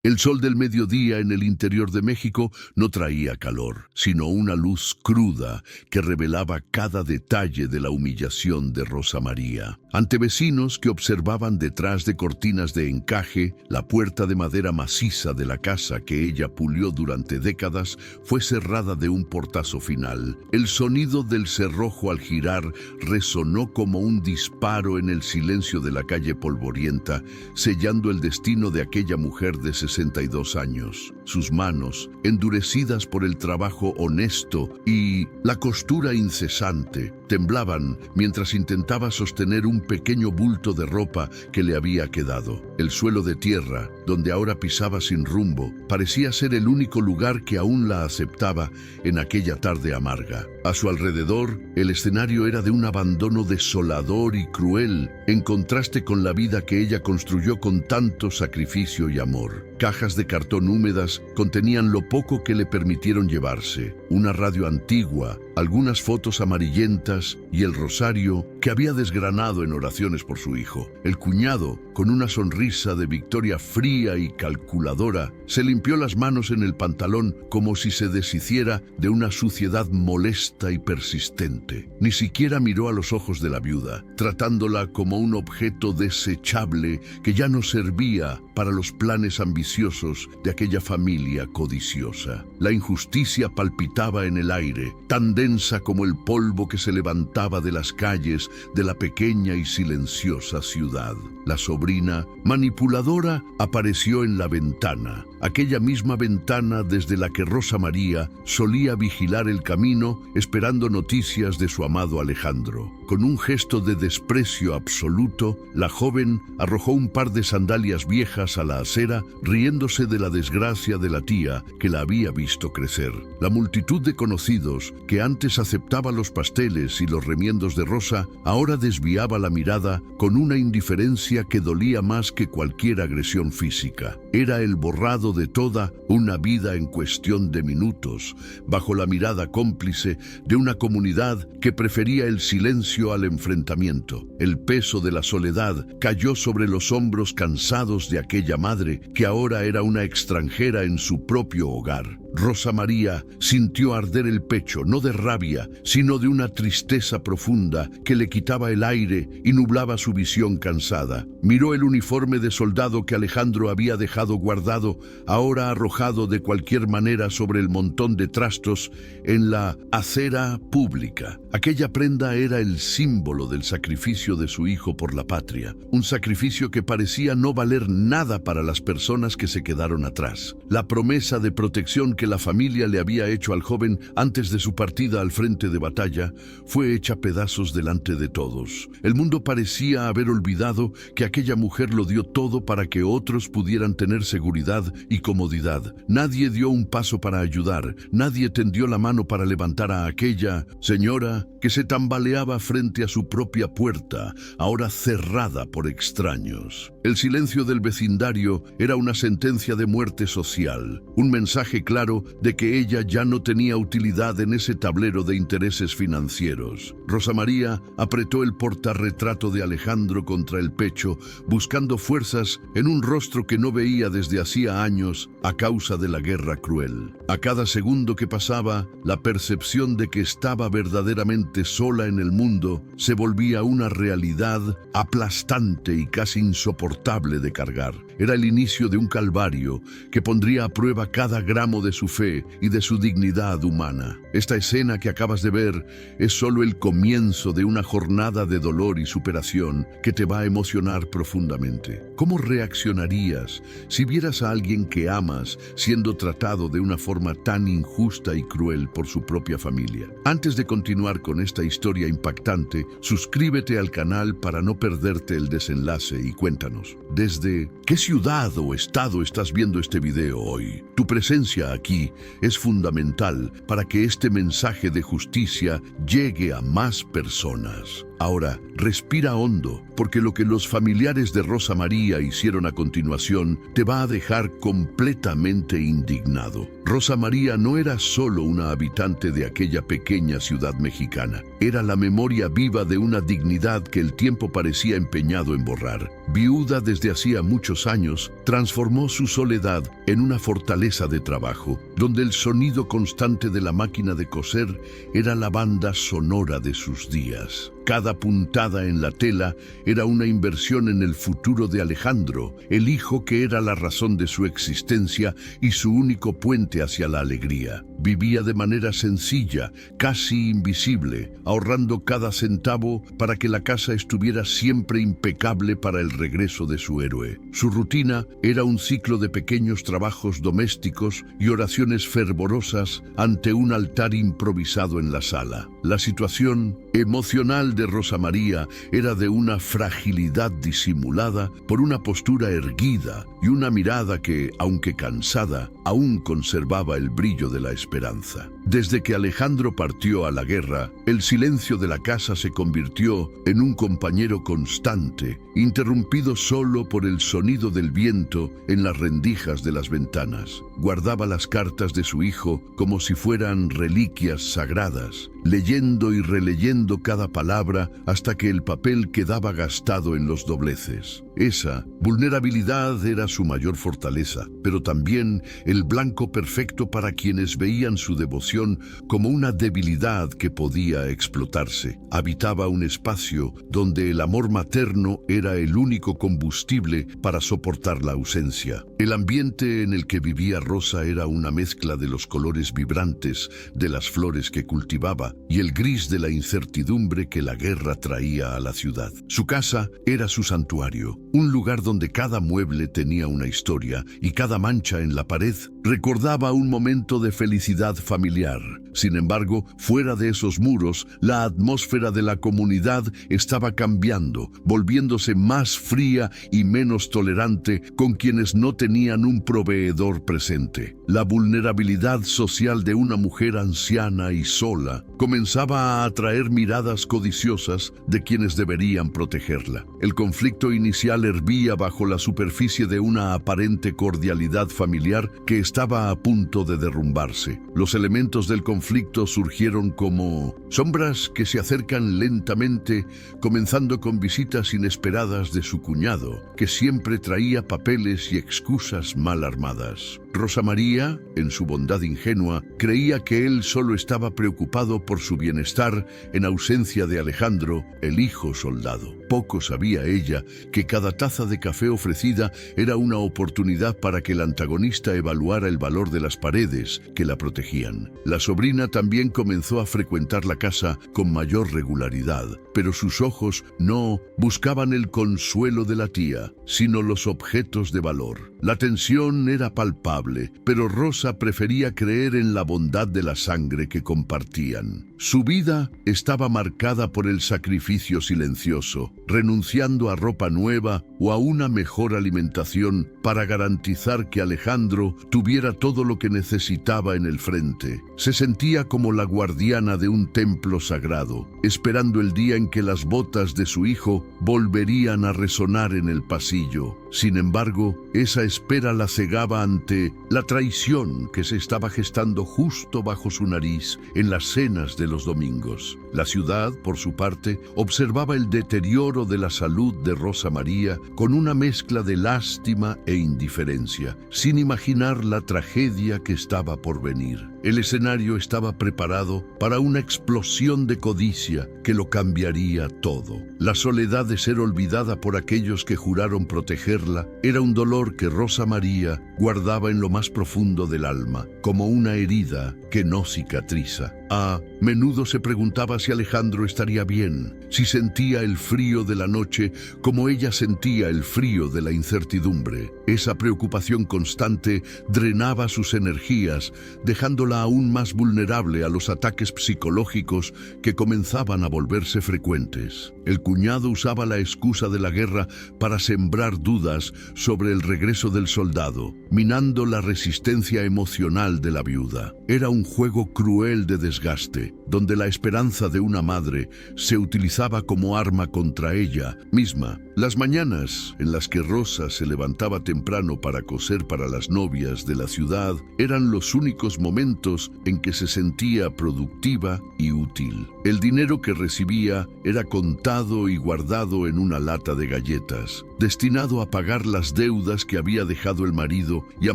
El sol del mediodía en el interior de México no traía calor, sino una luz cruda que revelaba cada detalle de la humillación de Rosa María. Ante vecinos que observaban detrás de cortinas de encaje, la puerta de madera maciza de la casa que ella pulió durante décadas fue cerrada de un portazo final. El sonido del cerrojo al girar resonó como un disparo en el silencio de la calle polvorienta, sellando el destino de aquella mujer de 62 años. Sus manos, endurecidas por el trabajo honesto y la costura incesante, temblaban mientras intentaba sostener un pequeño bulto de ropa que le había quedado. El suelo de tierra, donde ahora pisaba sin rumbo, parecía ser el único lugar que aún la aceptaba en aquella tarde amarga. A su alrededor, el escenario era de un abandono desolador y cruel, en contraste con la vida que ella construyó con tanto sacrificio y amor. Cajas de cartón húmedas contenían lo poco que le permitieron llevarse: una radio antigua, algunas fotos amarillentas y el rosario que había desgranado en oraciones por su hijo. El cuñado, con una sonrisa de victoria fría y calculadora, se limpió las manos en el pantalón como si se deshiciera de una suciedad molesta y persistente. Ni siquiera miró a los ojos de la viuda, tratándola como un objeto desechable que ya no servía para los planes ambiciosos de aquella familia codiciosa. La injusticia palpitaba en el aire, tan densa como el polvo que se levantaba de las calles de la pequeña y silenciosa ciudad. La sobrina, manipuladora, apareció en la ventana, aquella misma ventana desde la que Rosa María solía vigilar el camino, esperando noticias de su amado Alejandro. Con un gesto de desprecio absoluto, la joven arrojó un par de sandalias viejas a la acera, riéndose de la desgracia de la tía que la había visto crecer. La multitud de conocidos, que antes aceptaba los pasteles y los remiendos de Rosa, ahora desviaba la mirada con una indiferencia que dolía más que cualquier agresión física. Era el borrado de toda una vida en cuestión de minutos, bajo la mirada cómplice de una comunidad que prefería el silencio al enfrentamiento. El peso de la soledad cayó sobre los hombros cansados de aquella madre que ahora era una extranjera en su propio hogar. Rosa María sintió arder el pecho, no de rabia, sino de una tristeza profunda que le quitaba el aire y nublaba su visión cansada. Miró el uniforme de soldado que Alejandro había dejado guardado, ahora arrojado de cualquier manera sobre el montón de trastos en la acera pública. Aquella prenda era el símbolo del sacrificio de su hijo por la patria, un sacrificio que parecía no valer nada para las personas que se quedaron atrás. La promesa de protección que la familia le había hecho al joven antes de su partida al frente de batalla fue hecha pedazos delante de todos. El mundo parecía haber olvidado que aquella mujer lo dio todo para que otros pudieran tener seguridad y comodidad. Nadie dio un paso para ayudar, nadie tendió la mano para levantar a aquella señora que se tambaleaba frente a su propia puerta, ahora cerrada por extraños. El silencio del vecindario era una sentencia de muerte social, un mensaje claro de que ella ya no tenía utilidad en ese tablero de intereses financieros. Rosa María apretó el portarretrato de Alejandro contra el pecho, buscando fuerzas en un rostro que no veía desde hacía años a causa de la guerra cruel. A cada segundo que pasaba, la percepción de que estaba verdaderamente sola en el mundo se volvía una realidad aplastante y casi insoportable de cargar. Era el inicio de un calvario que pondría a prueba cada gramo de su fe y de su dignidad humana. Esta escena que acabas de ver es solo el comienzo de una jornada de dolor y superación que te va a emocionar profundamente. ¿Cómo reaccionarías si vieras a alguien que amas siendo tratado de una forma tan injusta y cruel por su propia familia? Antes de continuar con esta historia impactante, suscríbete al canal para no perderte el desenlace y cuéntanos, ¿desde qué ciudad o estado estás viendo este video hoy? Tu presencia aquí es fundamental para que este mensaje de justicia llegue a más personas. Ahora, respira hondo, porque lo que los familiares de Rosa María hicieron a continuación te va a dejar completamente indignado. Rosa María no era solo una habitante de aquella pequeña ciudad mexicana. era la memoria viva de una dignidad que el tiempo parecía empeñado en borrar. Viuda desde hacía muchos años, transformó su soledad en una fortaleza de trabajo, donde el sonido constante de la máquina de coser era la banda sonora de sus días. Cada puntada en la tela era una inversión en el futuro de Alejandro, el hijo que era la razón de su existencia y su único puente hacia la alegría. Vivía de manera sencilla, casi invisible, ahorrando cada centavo para que la casa estuviera siempre impecable para el regreso de su héroe. Su rutina era un ciclo de pequeños trabajos domésticos y oraciones fervorosas ante un altar improvisado en la sala. La situación emocional de Rosa María era de una fragilidad disimulada por una postura erguida y una mirada que, aunque cansada, aún conservaba el brillo de la esperanza. Desde que Alejandro partió a la guerra, el silencio de la casa se convirtió en un compañero constante, interrumpido solo por el sonido del viento en las rendijas de las ventanas. Guardaba las cartas de su hijo como si fueran reliquias sagradas, leyendo y releyendo cada palabra hasta que el papel quedaba gastado en los dobleces. Esa vulnerabilidad era su mayor fortaleza, pero también el blanco perfecto para quienes veían su devoción como una debilidad que podía explotarse. Habitaba un espacio donde el amor materno era el único combustible para soportar la ausencia. El ambiente en el que vivía Rosa era una mezcla de los colores vibrantes de las flores que cultivaba y el gris de la incertidumbre que la guerra traía a la ciudad. Su casa era su santuario, un lugar donde cada mueble tenía una historia y cada mancha en la pared recordaba un momento de felicidad familiar. Sin embargo, fuera de esos muros, la atmósfera de la comunidad estaba cambiando, volviéndose más fría y menos tolerante con quienes no tenían un proveedor presente. La vulnerabilidad social de una mujer anciana y sola comenzaba a atraer miradas codiciosas de quienes deberían protegerla. El conflicto inicial hervía bajo la superficie de una aparente cordialidad familiar que estaba a punto de derrumbarse. Los elementos del conflicto surgieron como sombras que se acercan lentamente, comenzando con visitas inesperadas de su cuñado, que siempre traía papeles y excusas mal armadas. Rosa María, en su bondad ingenua, creía que él solo estaba preocupado por su bienestar en ausencia de Alejandro, el hijo soldado. Poco sabía ella que cada taza de café ofrecida era una oportunidad para que el antagonista evaluara el valor de las paredes que la protegían. La sobrina también comenzó a frecuentar la casa con mayor regularidad, pero sus ojos no buscaban el consuelo de la tía, sino los objetos de valor. La tensión era palpable, pero Rosa prefería creer en la bondad de la sangre que compartían. Su vida estaba marcada por el sacrificio silencioso, renunciando a ropa nueva o a una mejor alimentación para garantizar que Alejandro tuviera todo lo que necesitaba en el frente. Se sentía como la guardiana de un templo sagrado, esperando el día en que las botas de su hijo volverían a resonar en el pasillo. Sin embargo, esa espera la cegaba ante la traición que se estaba gestando justo bajo su nariz en las cenas de los domingos. La ciudad, por su parte, observaba el deterioro de la salud de Rosa María con una mezcla de lástima e indiferencia, sin imaginar la tragedia que estaba por venir. El escenario estaba preparado para una explosión de codicia que lo cambiaría todo. La soledad de ser olvidada por aquellos que juraron protegerla era un dolor que Rosa María guardaba en lo más profundo del alma, como una herida que no cicatriza. A menudo se preguntaba si Alejandro estaría bien, si sentía el frío de la noche como ella sentía el frío de la incertidumbre. Esa preocupación constante drenaba sus energías, dejándola aún más vulnerable a los ataques psicológicos que comenzaban a volverse frecuentes. El cuñado usaba la excusa de la guerra para sembrar dudas sobre el regreso del soldado, minando la resistencia emocional de la viuda. Era un juego cruel de desgaste, donde la esperanza de una madre se utilizaba como arma contra ella misma. Las mañanas en las que Rosa se levantaba temprano para coser para las novias de la ciudad eran los únicos momentos momentos en que se sentía productiva y útil. El dinero que recibía era contado y guardado en una lata de galletas, destinado a pagar las deudas que había dejado el marido y a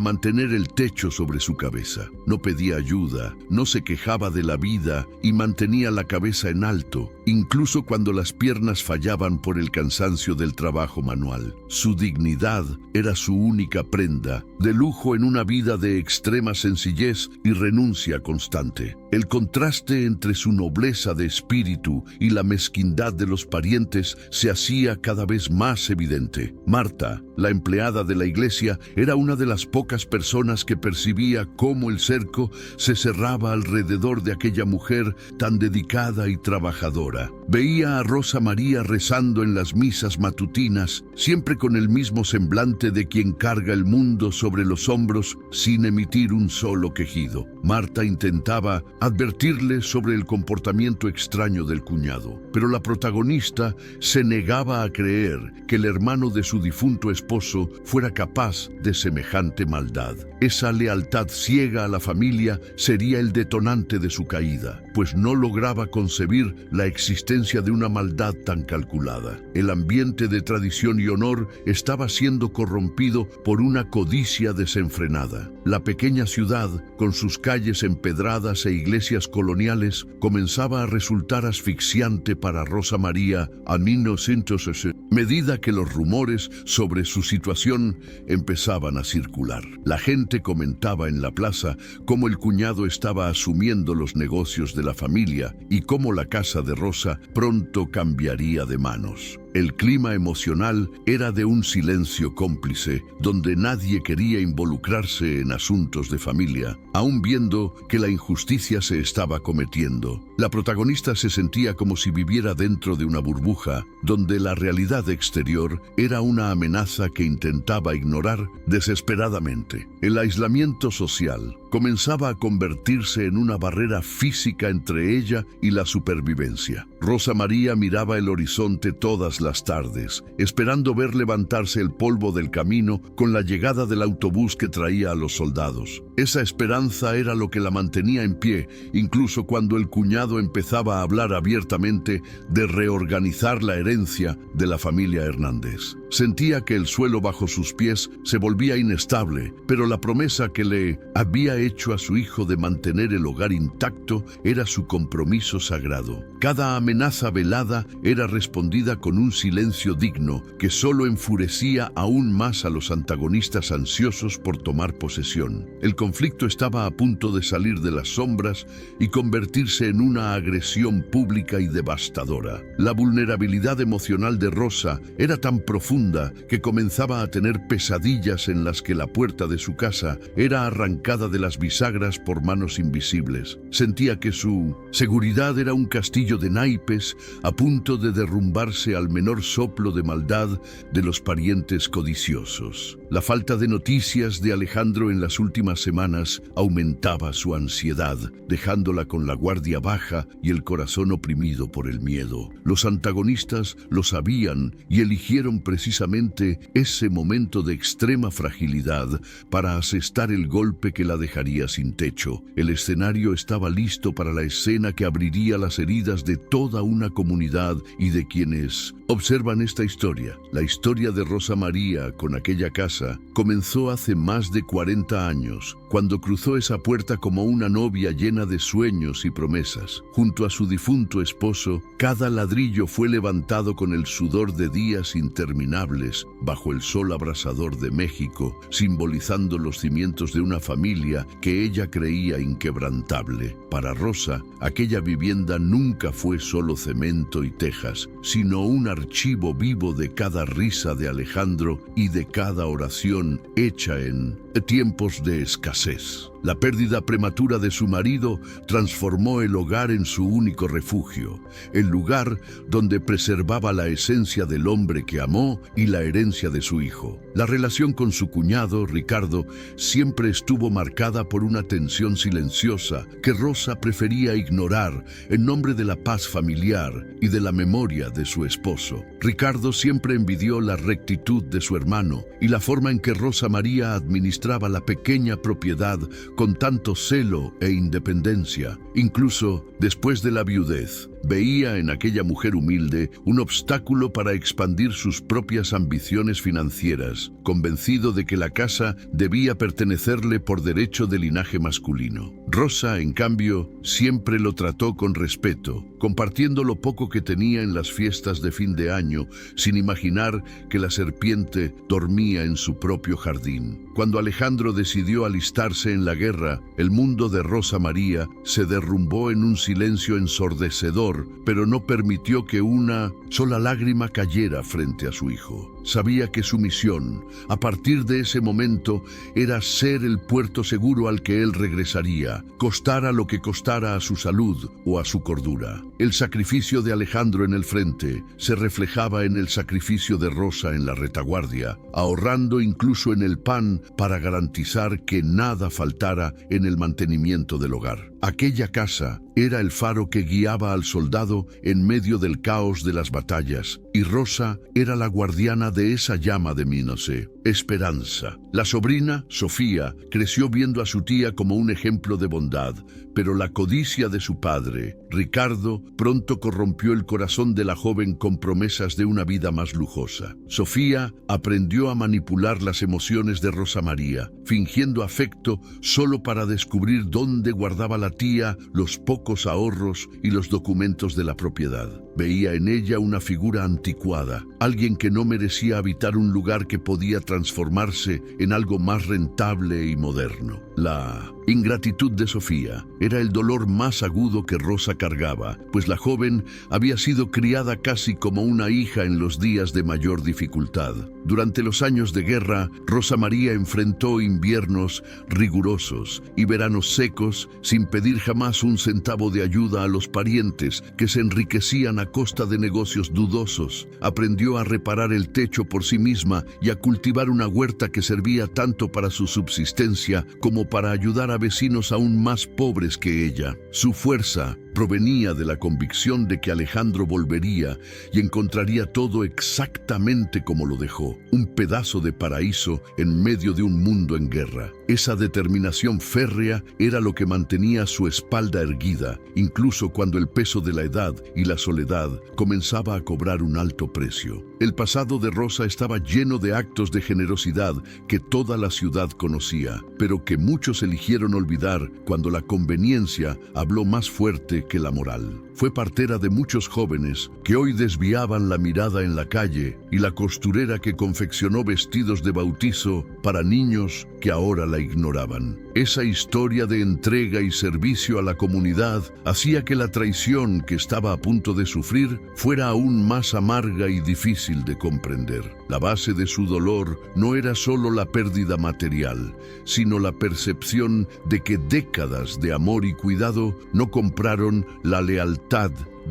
mantener el techo sobre su cabeza. No pedía ayuda, no se quejaba de la vida y mantenía la cabeza en alto, incluso cuando las piernas fallaban por el cansancio del trabajo manual. Su dignidad era su única prenda, de lujo en una vida de extrema sencillez y renuncia constante. El contraste entre su nobleza de espíritu y la mezquindad de los parientes se hacía cada vez más evidente. Marta, la empleada de la iglesia, era una de las pocas personas que percibía cómo el cerco se cerraba alrededor de aquella mujer tan dedicada y trabajadora. Veía a Rosa María rezando en las misas matutinas, siempre con el mismo semblante de quien carga el mundo sobre los hombros sin emitir un solo quejido. Marta intentaba advertirle sobre el comportamiento extraño del cuñado, pero la protagonista se negaba a creer que el hermano de su difunto esposo fuera capaz de semejante maldad. Esa lealtad ciega a la familia sería el detonante de su caída, pues no lograba concebir la existencia de una maldad tan calculada. El ambiente de tradición y honor estaba siendo corrompido por una codicia desenfrenada. La pequeña ciudad, con sus calles empedradas e iglesias coloniales, comenzaba a resultar asfixiante para Rosa María a 1960, medida que los rumores sobre su situación empezaban a circular. La gente comentaba en la plaza cómo el cuñado estaba asumiendo los negocios de la familia y cómo la casa de Rosa pronto cambiaría de manos. El clima emocional era de un silencio cómplice, donde nadie quería involucrarse en asuntos de familia, aun viendo que la injusticia se estaba cometiendo. La protagonista se sentía como si viviera dentro de una burbuja, donde la realidad exterior era una amenaza que intentaba ignorar desesperadamente. El aislamiento social comenzaba a convertirse en una barrera física entre ella y la supervivencia. Rosa María miraba el horizonte todas las tardes, esperando ver levantarse el polvo del camino con la llegada del autobús que traía a los soldados. Esa esperanza era lo que la mantenía en pie, incluso cuando el cuñado empezaba a hablar abiertamente de reorganizar la herencia de la familia Hernández. Sentía que el suelo bajo sus pies se volvía inestable, pero la promesa que le había hecho a su hijo de mantener el hogar intacto era su compromiso sagrado. Cada amenaza velada era respondida con un silencio digno que solo enfurecía aún más a los antagonistas ansiosos por tomar posesión. El conflicto estaba a punto de salir de las sombras y convertirse en una agresión pública y devastadora. La vulnerabilidad emocional de Rosa era tan profunda que comenzaba a tener pesadillas en las que la puerta de su casa era arrancada de las bisagras por manos invisibles. Sentía que su seguridad era un castillo de naipes a punto de derrumbarse al menor soplo de maldad de los parientes codiciosos. La falta de noticias de Alejandro en las últimas semanas aumentaba su ansiedad, dejándola con la guardia baja y el corazón oprimido por el miedo. Los antagonistas lo sabían y eligieron precisamente ese momento de extrema fragilidad para asestar el golpe que la dejaría sin techo. El escenario estaba listo para la escena que abriría las heridas de toda una comunidad y de quienes observan esta historia. La historia de Rosa María con aquella casa comenzó hace más de 40 años, cuando cruzó esa puerta como una novia llena de sueños y promesas. Junto a su difunto esposo, cada ladrillo fue levantado con el sudor de días interminables bajo el sol abrasador de México, simbolizando los cimientos de una familia que ella creía inquebrantable. Para Rosa, aquella vivienda nunca fue solo cemento y tejas, sino un archivo vivo de cada risa de Alejandro y de cada oración hecha en tiempos de escasez. La pérdida prematura de su marido transformó el hogar en su único refugio, el lugar donde preservaba la esencia del hombre que amó y la herencia de su hijo. La relación con su cuñado, Ricardo, siempre estuvo marcada por una tensión silenciosa que Rosa prefería ignorar en nombre de la paz familiar y de la memoria de su esposo. Ricardo siempre envidió la rectitud de su hermano y la forma en que Rosa María administraba la pequeña propiedad con tanto celo e independencia. Incluso después de la viudez, veía en aquella mujer humilde un obstáculo para expandir sus propias ambiciones financieras, convencido de que la casa debía pertenecerle por derecho de linaje masculino. Rosa, en cambio, siempre lo trató con respeto, compartiendo lo poco que tenía en las fiestas de fin de año, sin imaginar que la serpiente dormía en su propio jardín. Cuando Alejandro decidió alistarse en la guerra, el mundo de Rosa María se derrumbó en un silencio ensordecedor, pero no permitió que una sola lágrima cayera frente a su hijo. Sabía que su misión, a partir de ese momento, era ser el puerto seguro al que él regresaría, costara lo que costara a su salud o a su cordura. El sacrificio de Alejandro en el frente se reflejaba en el sacrificio de Rosa en la retaguardia, ahorrando incluso en el pan para garantizar que nada faltara en el mantenimiento del hogar. Aquella casa era el faro que guiaba al soldado en medio del caos de las batallas, y Rosa era la guardiana de esa llama de Minos, esperanza. La sobrina, Sofía, creció viendo a su tía como un ejemplo de bondad, pero la codicia de su padre, Ricardo, pronto corrompió el corazón de la joven con promesas de una vida más lujosa. Sofía aprendió a manipular las emociones de Rosa María, fingiendo afecto solo para descubrir dónde guardaba la tía los pocos ahorros y los documentos de la propiedad. Veía en ella una figura anticuada, alguien que no merecía habitar un lugar que podía transformarse en algo más rentable y moderno. La ingratitud de Sofía era el dolor más agudo que Rosa cargaba, pues la joven había sido criada casi como una hija en los días de mayor dificultad. Durante los años de guerra, Rosa María enfrentó inviernos rigurosos y veranos secos sin pedir jamás un centavo de ayuda a los parientes que se enriquecían a costa de negocios dudosos. Aprendió a reparar el techo por sí misma y a cultivar una huerta que servía tanto para su subsistencia como para ayudar a vecinos aún más pobres que ella. Su fuerza provenía de la convicción de que Alejandro volvería y encontraría todo exactamente como lo dejó, un pedazo de paraíso en medio de un mundo en guerra. Esa determinación férrea era lo que mantenía su espalda erguida, incluso cuando el peso de la edad y la soledad comenzaba a cobrar un alto precio. El pasado de Rosa estaba lleno de actos de generosidad que toda la ciudad conocía, pero que muchos eligieron olvidar cuando la conveniencia habló más fuerte que la moral. Fue partera de muchos jóvenes que hoy desviaban la mirada en la calle y la costurera que confeccionó vestidos de bautizo para niños que ahora la ignoraban. Esa historia de entrega y servicio a la comunidad hacía que la traición que estaba a punto de sufrir fuera aún más amarga y difícil de comprender. La base de su dolor no era solo la pérdida material, sino la percepción de que décadas de amor y cuidado no compraron la lealtad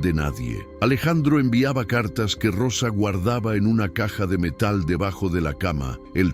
de nadie. Alejandro enviaba cartas que Rosa guardaba en una caja de metal debajo de la cama, el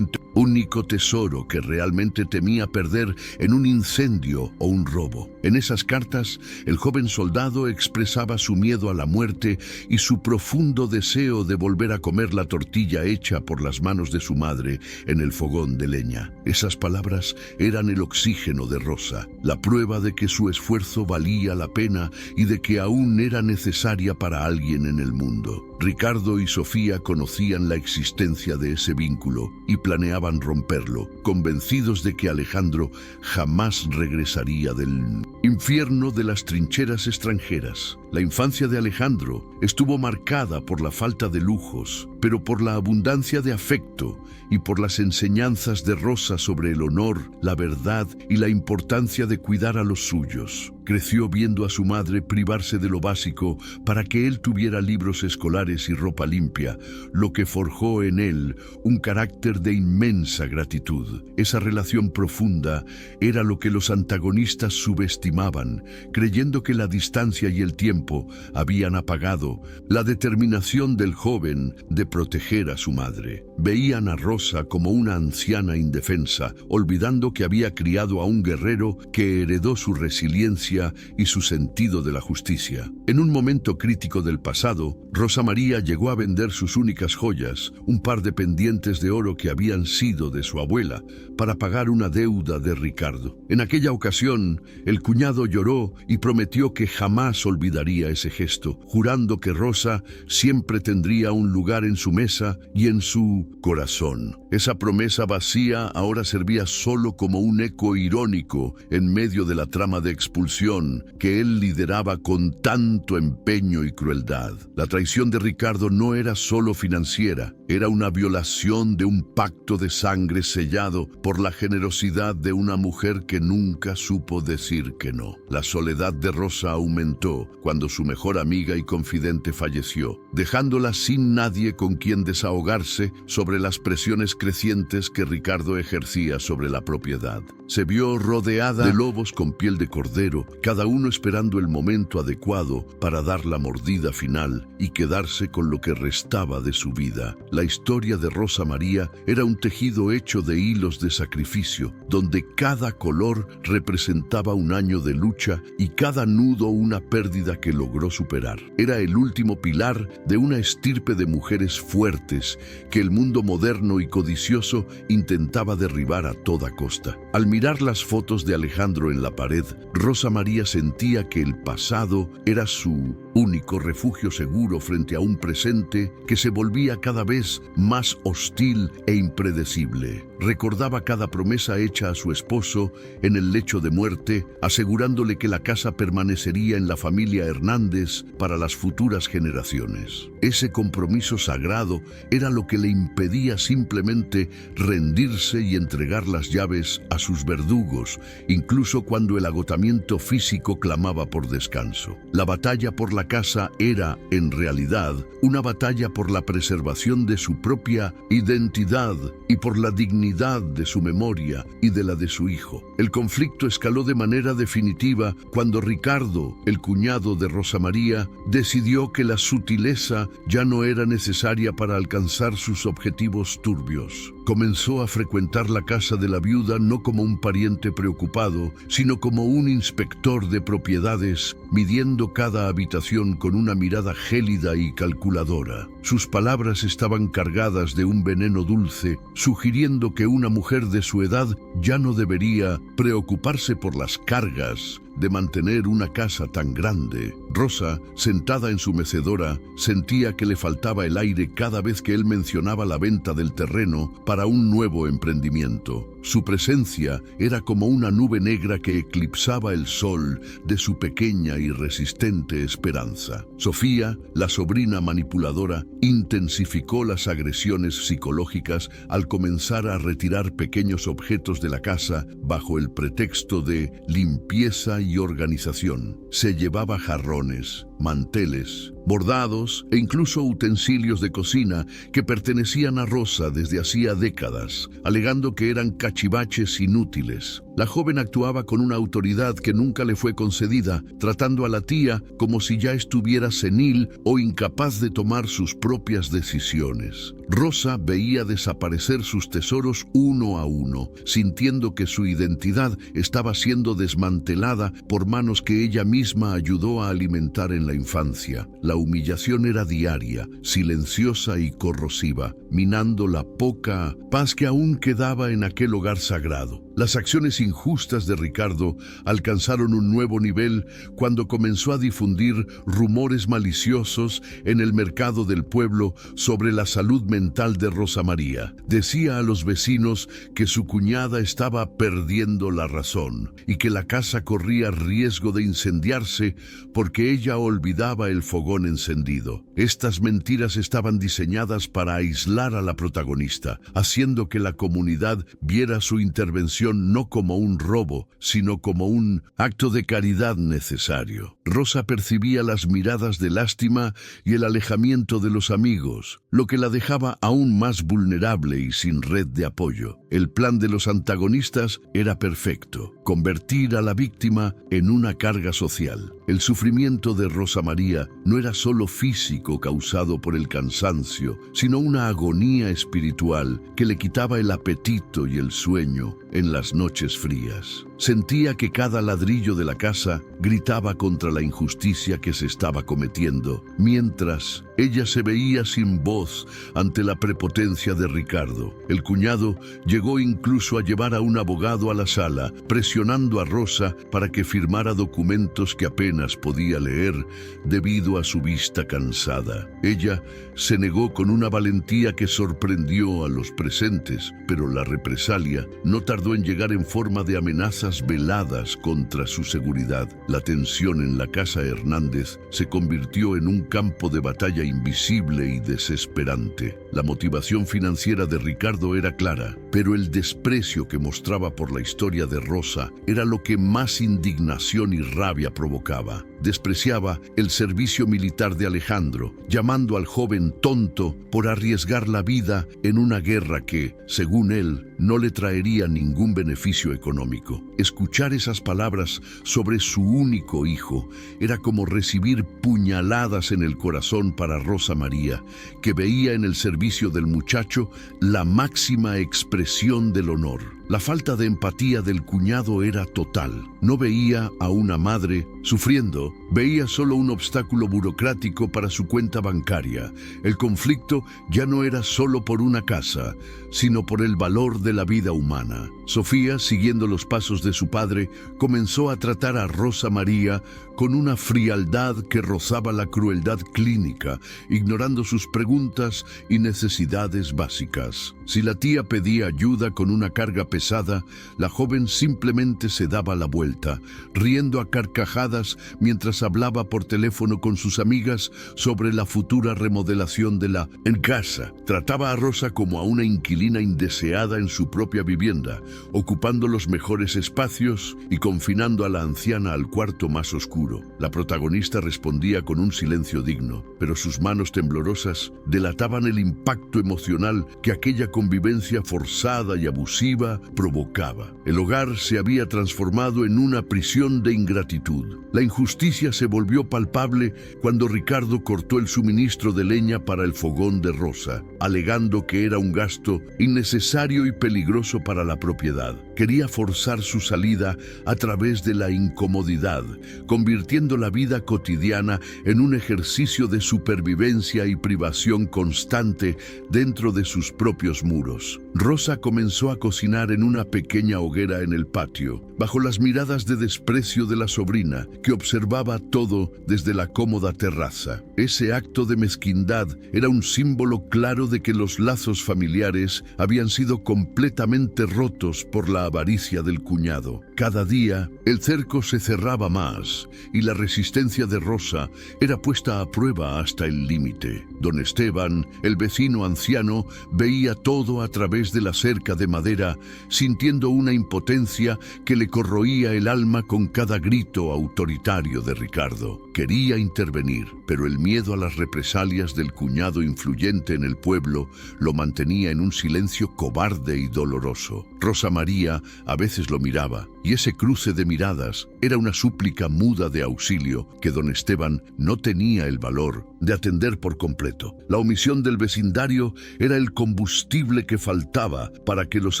único tesoro que realmente temía perder en un incendio o un robo. En esas cartas, el joven soldado expresaba su miedo a la muerte y su profundo deseo de volver a comer la tortilla hecha por las manos de su madre en el fogón de leña. Esas palabras eran el oxígeno de Rosa, la prueba de que su esfuerzo valía la pena y de que aún era necesaria para alguien en el mundo. Ricardo y Sofía conocían la existencia de ese vínculo y planeaban romperlo, convencidos de que Alejandro jamás regresaría del infierno de las trincheras extranjeras. La infancia de Alejandro estuvo marcada por la falta de lujos, pero por la abundancia de afecto y por las enseñanzas de Rosa sobre el honor, la verdad y la importancia de cuidar a los suyos. Creció viendo a su madre privarse de lo básico para que él tuviera libros escolares y ropa limpia, lo que forjó en él un carácter de inmensa gratitud. Esa relación profunda era lo que los antagonistas subestimaban, creyendo que la distancia y el tiempo habían apagado la determinación del joven de proteger a su madre. Veían a Rosa como una anciana indefensa, olvidando que había criado a un guerrero que heredó su resiliencia y su sentido de la justicia. En un momento crítico del pasado, Rosa María María llegó a vender sus únicas joyas, un par de pendientes de oro que habían sido de su abuela, para pagar una deuda de Ricardo. En aquella ocasión, el cuñado lloró y prometió que jamás olvidaría ese gesto, jurando que Rosa siempre tendría un lugar en su mesa y en su corazón. Esa promesa vacía ahora servía solo como un eco irónico en medio de la trama de expulsión que él lideraba con tanto empeño y crueldad. La traición de Ricardo no era solo financiera, era una violación de un pacto de sangre sellado por la generosidad de una mujer que nunca supo decir que no. La soledad de Rosa aumentó cuando su mejor amiga y confidente falleció, dejándola sin nadie con quien desahogarse sobre las presiones crecientes que Ricardo ejercía sobre la propiedad. Se vio rodeada de lobos con piel de cordero, cada uno esperando el momento adecuado para dar la mordida final y quedarse con lo que restaba de su vida. La historia de Rosa María era un tejido hecho de hilos de sacrificio, donde cada color representaba un año de lucha y cada nudo una pérdida que logró superar. Era el último pilar de una estirpe de mujeres fuertes que el mundo moderno y codicioso intentaba derribar a toda costa. Al mirar las fotos de Alejandro en la pared, Rosa María sentía que el pasado era su único refugio seguro frente a un presente que se volvía cada vez más hostil e impredecible. Recordaba cada promesa hecha a su esposo en el lecho de muerte, asegurándole que la casa permanecería en la familia Hernández para las futuras generaciones. Ese compromiso sagrado era lo que le impedía simplemente rendirse y entregar las llaves a sus verdugos, incluso cuando el agotamiento físico clamaba por descanso. La batalla por la casa era, en realidad, una batalla por la preservación de su propia identidad y por la dignidad de su memoria y de la de su hijo. El conflicto escaló de manera definitiva cuando Ricardo, el cuñado de Rosa María, decidió que la sutileza ya no era necesaria para alcanzar sus objetivos turbios. Comenzó a frecuentar la casa de la viuda no como un pariente preocupado, sino como un inspector de propiedades, midiendo cada habitación con una mirada gélida y calculadora. Sus palabras estaban cargadas de un veneno dulce, sugiriendo que una mujer de su edad ya no debería preocuparse por las cargas de mantener una casa tan grande. Rosa, sentada en su mecedora, sentía que le faltaba el aire cada vez que él mencionaba la venta del terreno para un nuevo emprendimiento. Su presencia era como una nube negra que eclipsaba el sol de su pequeña y resistente esperanza. Sofía, la sobrina manipuladora, intensificó las agresiones psicológicas al comenzar a retirar pequeños objetos de la casa bajo el pretexto de limpieza y organización. Se llevaba jarrones, manteles, bordados e incluso utensilios de cocina que pertenecían a Rosa desde hacía décadas, alegando que eran cachivaches inútiles. La joven actuaba con una autoridad que nunca le fue concedida, tratando a la tía como si ya estuviera senil o incapaz de tomar sus propias decisiones. Rosa veía desaparecer sus tesoros uno a uno, sintiendo que su identidad estaba siendo desmantelada por manos que ella misma ayudó a alimentar en la infancia. La humillación era diaria, silenciosa y corrosiva, minando la poca paz que aún quedaba en aquel hogar sagrado. Las acciones injustas de Ricardo alcanzaron un nuevo nivel cuando comenzó a difundir rumores maliciosos en el mercado del pueblo sobre la salud mental de Rosa María. Decía a los vecinos que su cuñada estaba perdiendo la razón y que la casa corría riesgo de incendiarse porque ella olvidaba el fogón encendido. Estas mentiras estaban diseñadas para aislar a la protagonista, haciendo que la comunidad viera su intervención no como un robo, sino como un acto de caridad necesario. Rosa percibía las miradas de lástima y el alejamiento de los amigos, lo que la dejaba aún más vulnerable y sin red de apoyo. El plan de los antagonistas era perfecto: convertir a la víctima en una carga social. El sufrimiento de Rosa María no era solo físico causado por el cansancio, sino una agonía espiritual que le quitaba el apetito y el sueño en las noches frías. Sentía que cada ladrillo de la casa gritaba contra la injusticia que se estaba cometiendo, mientras ella se veía sin voz ante la prepotencia de Ricardo. El cuñado llegó incluso a llevar a un abogado a la sala, presionando a Rosa para que firmara documentos que apenas podía leer debido a su vista cansada. Ella se negó con una valentía que sorprendió a los presentes, pero la represalia no tardó en llegar en forma de amenazas veladas contra su seguridad. La tensión en la casa Hernández se convirtió en un campo de batalla invisible y desesperante. La motivación financiera de Ricardo era clara, pero el desprecio que mostraba por la historia de Rosa era lo que más indignación y rabia provocaba. Despreciaba el servicio militar de Alejandro, llamando al joven tonto por arriesgar la vida en una guerra que, según él, no le traería ningún beneficio económico. Escuchar esas palabras sobre su único hijo era como recibir puñaladas en el corazón para Rosa María, que veía en el servicio del muchacho la máxima expresión del honor. La falta de empatía del cuñado era total. No veía a una madre sufriendo, veía solo un obstáculo burocrático para su cuenta bancaria. El conflicto ya no era solo por una casa, sino por el valor de la vida humana. Sofía, siguiendo los pasos de su padre, comenzó a tratar a Rosa María con una frialdad que rozaba la crueldad clínica, ignorando sus preguntas y necesidades básicas. Si la tía pedía ayuda con una carga pesada, la joven simplemente se daba la vuelta, riendo a carcajadas mientras hablaba por teléfono con sus amigas sobre la futura remodelación de la casa. Trataba a Rosa como a una inquilina indeseada en su propia vivienda, ocupando los mejores espacios y confinando a la anciana al cuarto más oscuro. La protagonista respondía con un silencio digno, pero sus manos temblorosas delataban el impacto emocional que aquella convivencia forzada y abusiva provocaba. El hogar se había transformado en una prisión de ingratitud. La injusticia se volvió palpable cuando Ricardo cortó el suministro de leña para el fogón de Rosa, alegando que era un gasto innecesario y peligroso para la propiedad. Quería forzar su salida a través de la incomodidad, convirtiendo la vida cotidiana en un ejercicio de supervivencia y privación constante dentro de sus propios muros. Rosa comenzó a cocinar en una pequeña hoguera en el patio, bajo las miradas de desprecio de la sobrina, que observaba todo desde la cómoda terraza. Ese acto de mezquindad era un símbolo claro de que los lazos familiares habían sido completamente rotos por la avaricia del cuñado. Cada día, el cerco se cerraba más y la resistencia de Rosa era puesta a prueba hasta el límite. Don Esteban, el vecino anciano, veía todo a través de la cerca de madera, sintiendo una impotencia que le corroía el alma con cada grito autoritario de Ricardo. Quería intervenir, pero el miedo a las represalias del cuñado influyente en el pueblo lo mantenía en un silencio cobarde y doloroso. Rosa María a veces lo miraba, y ese cruce de miradas era una súplica muda de auxilio que don Esteban no tenía el valor de atender por completo. La omisión del vecindario era el combustible que faltaba para que los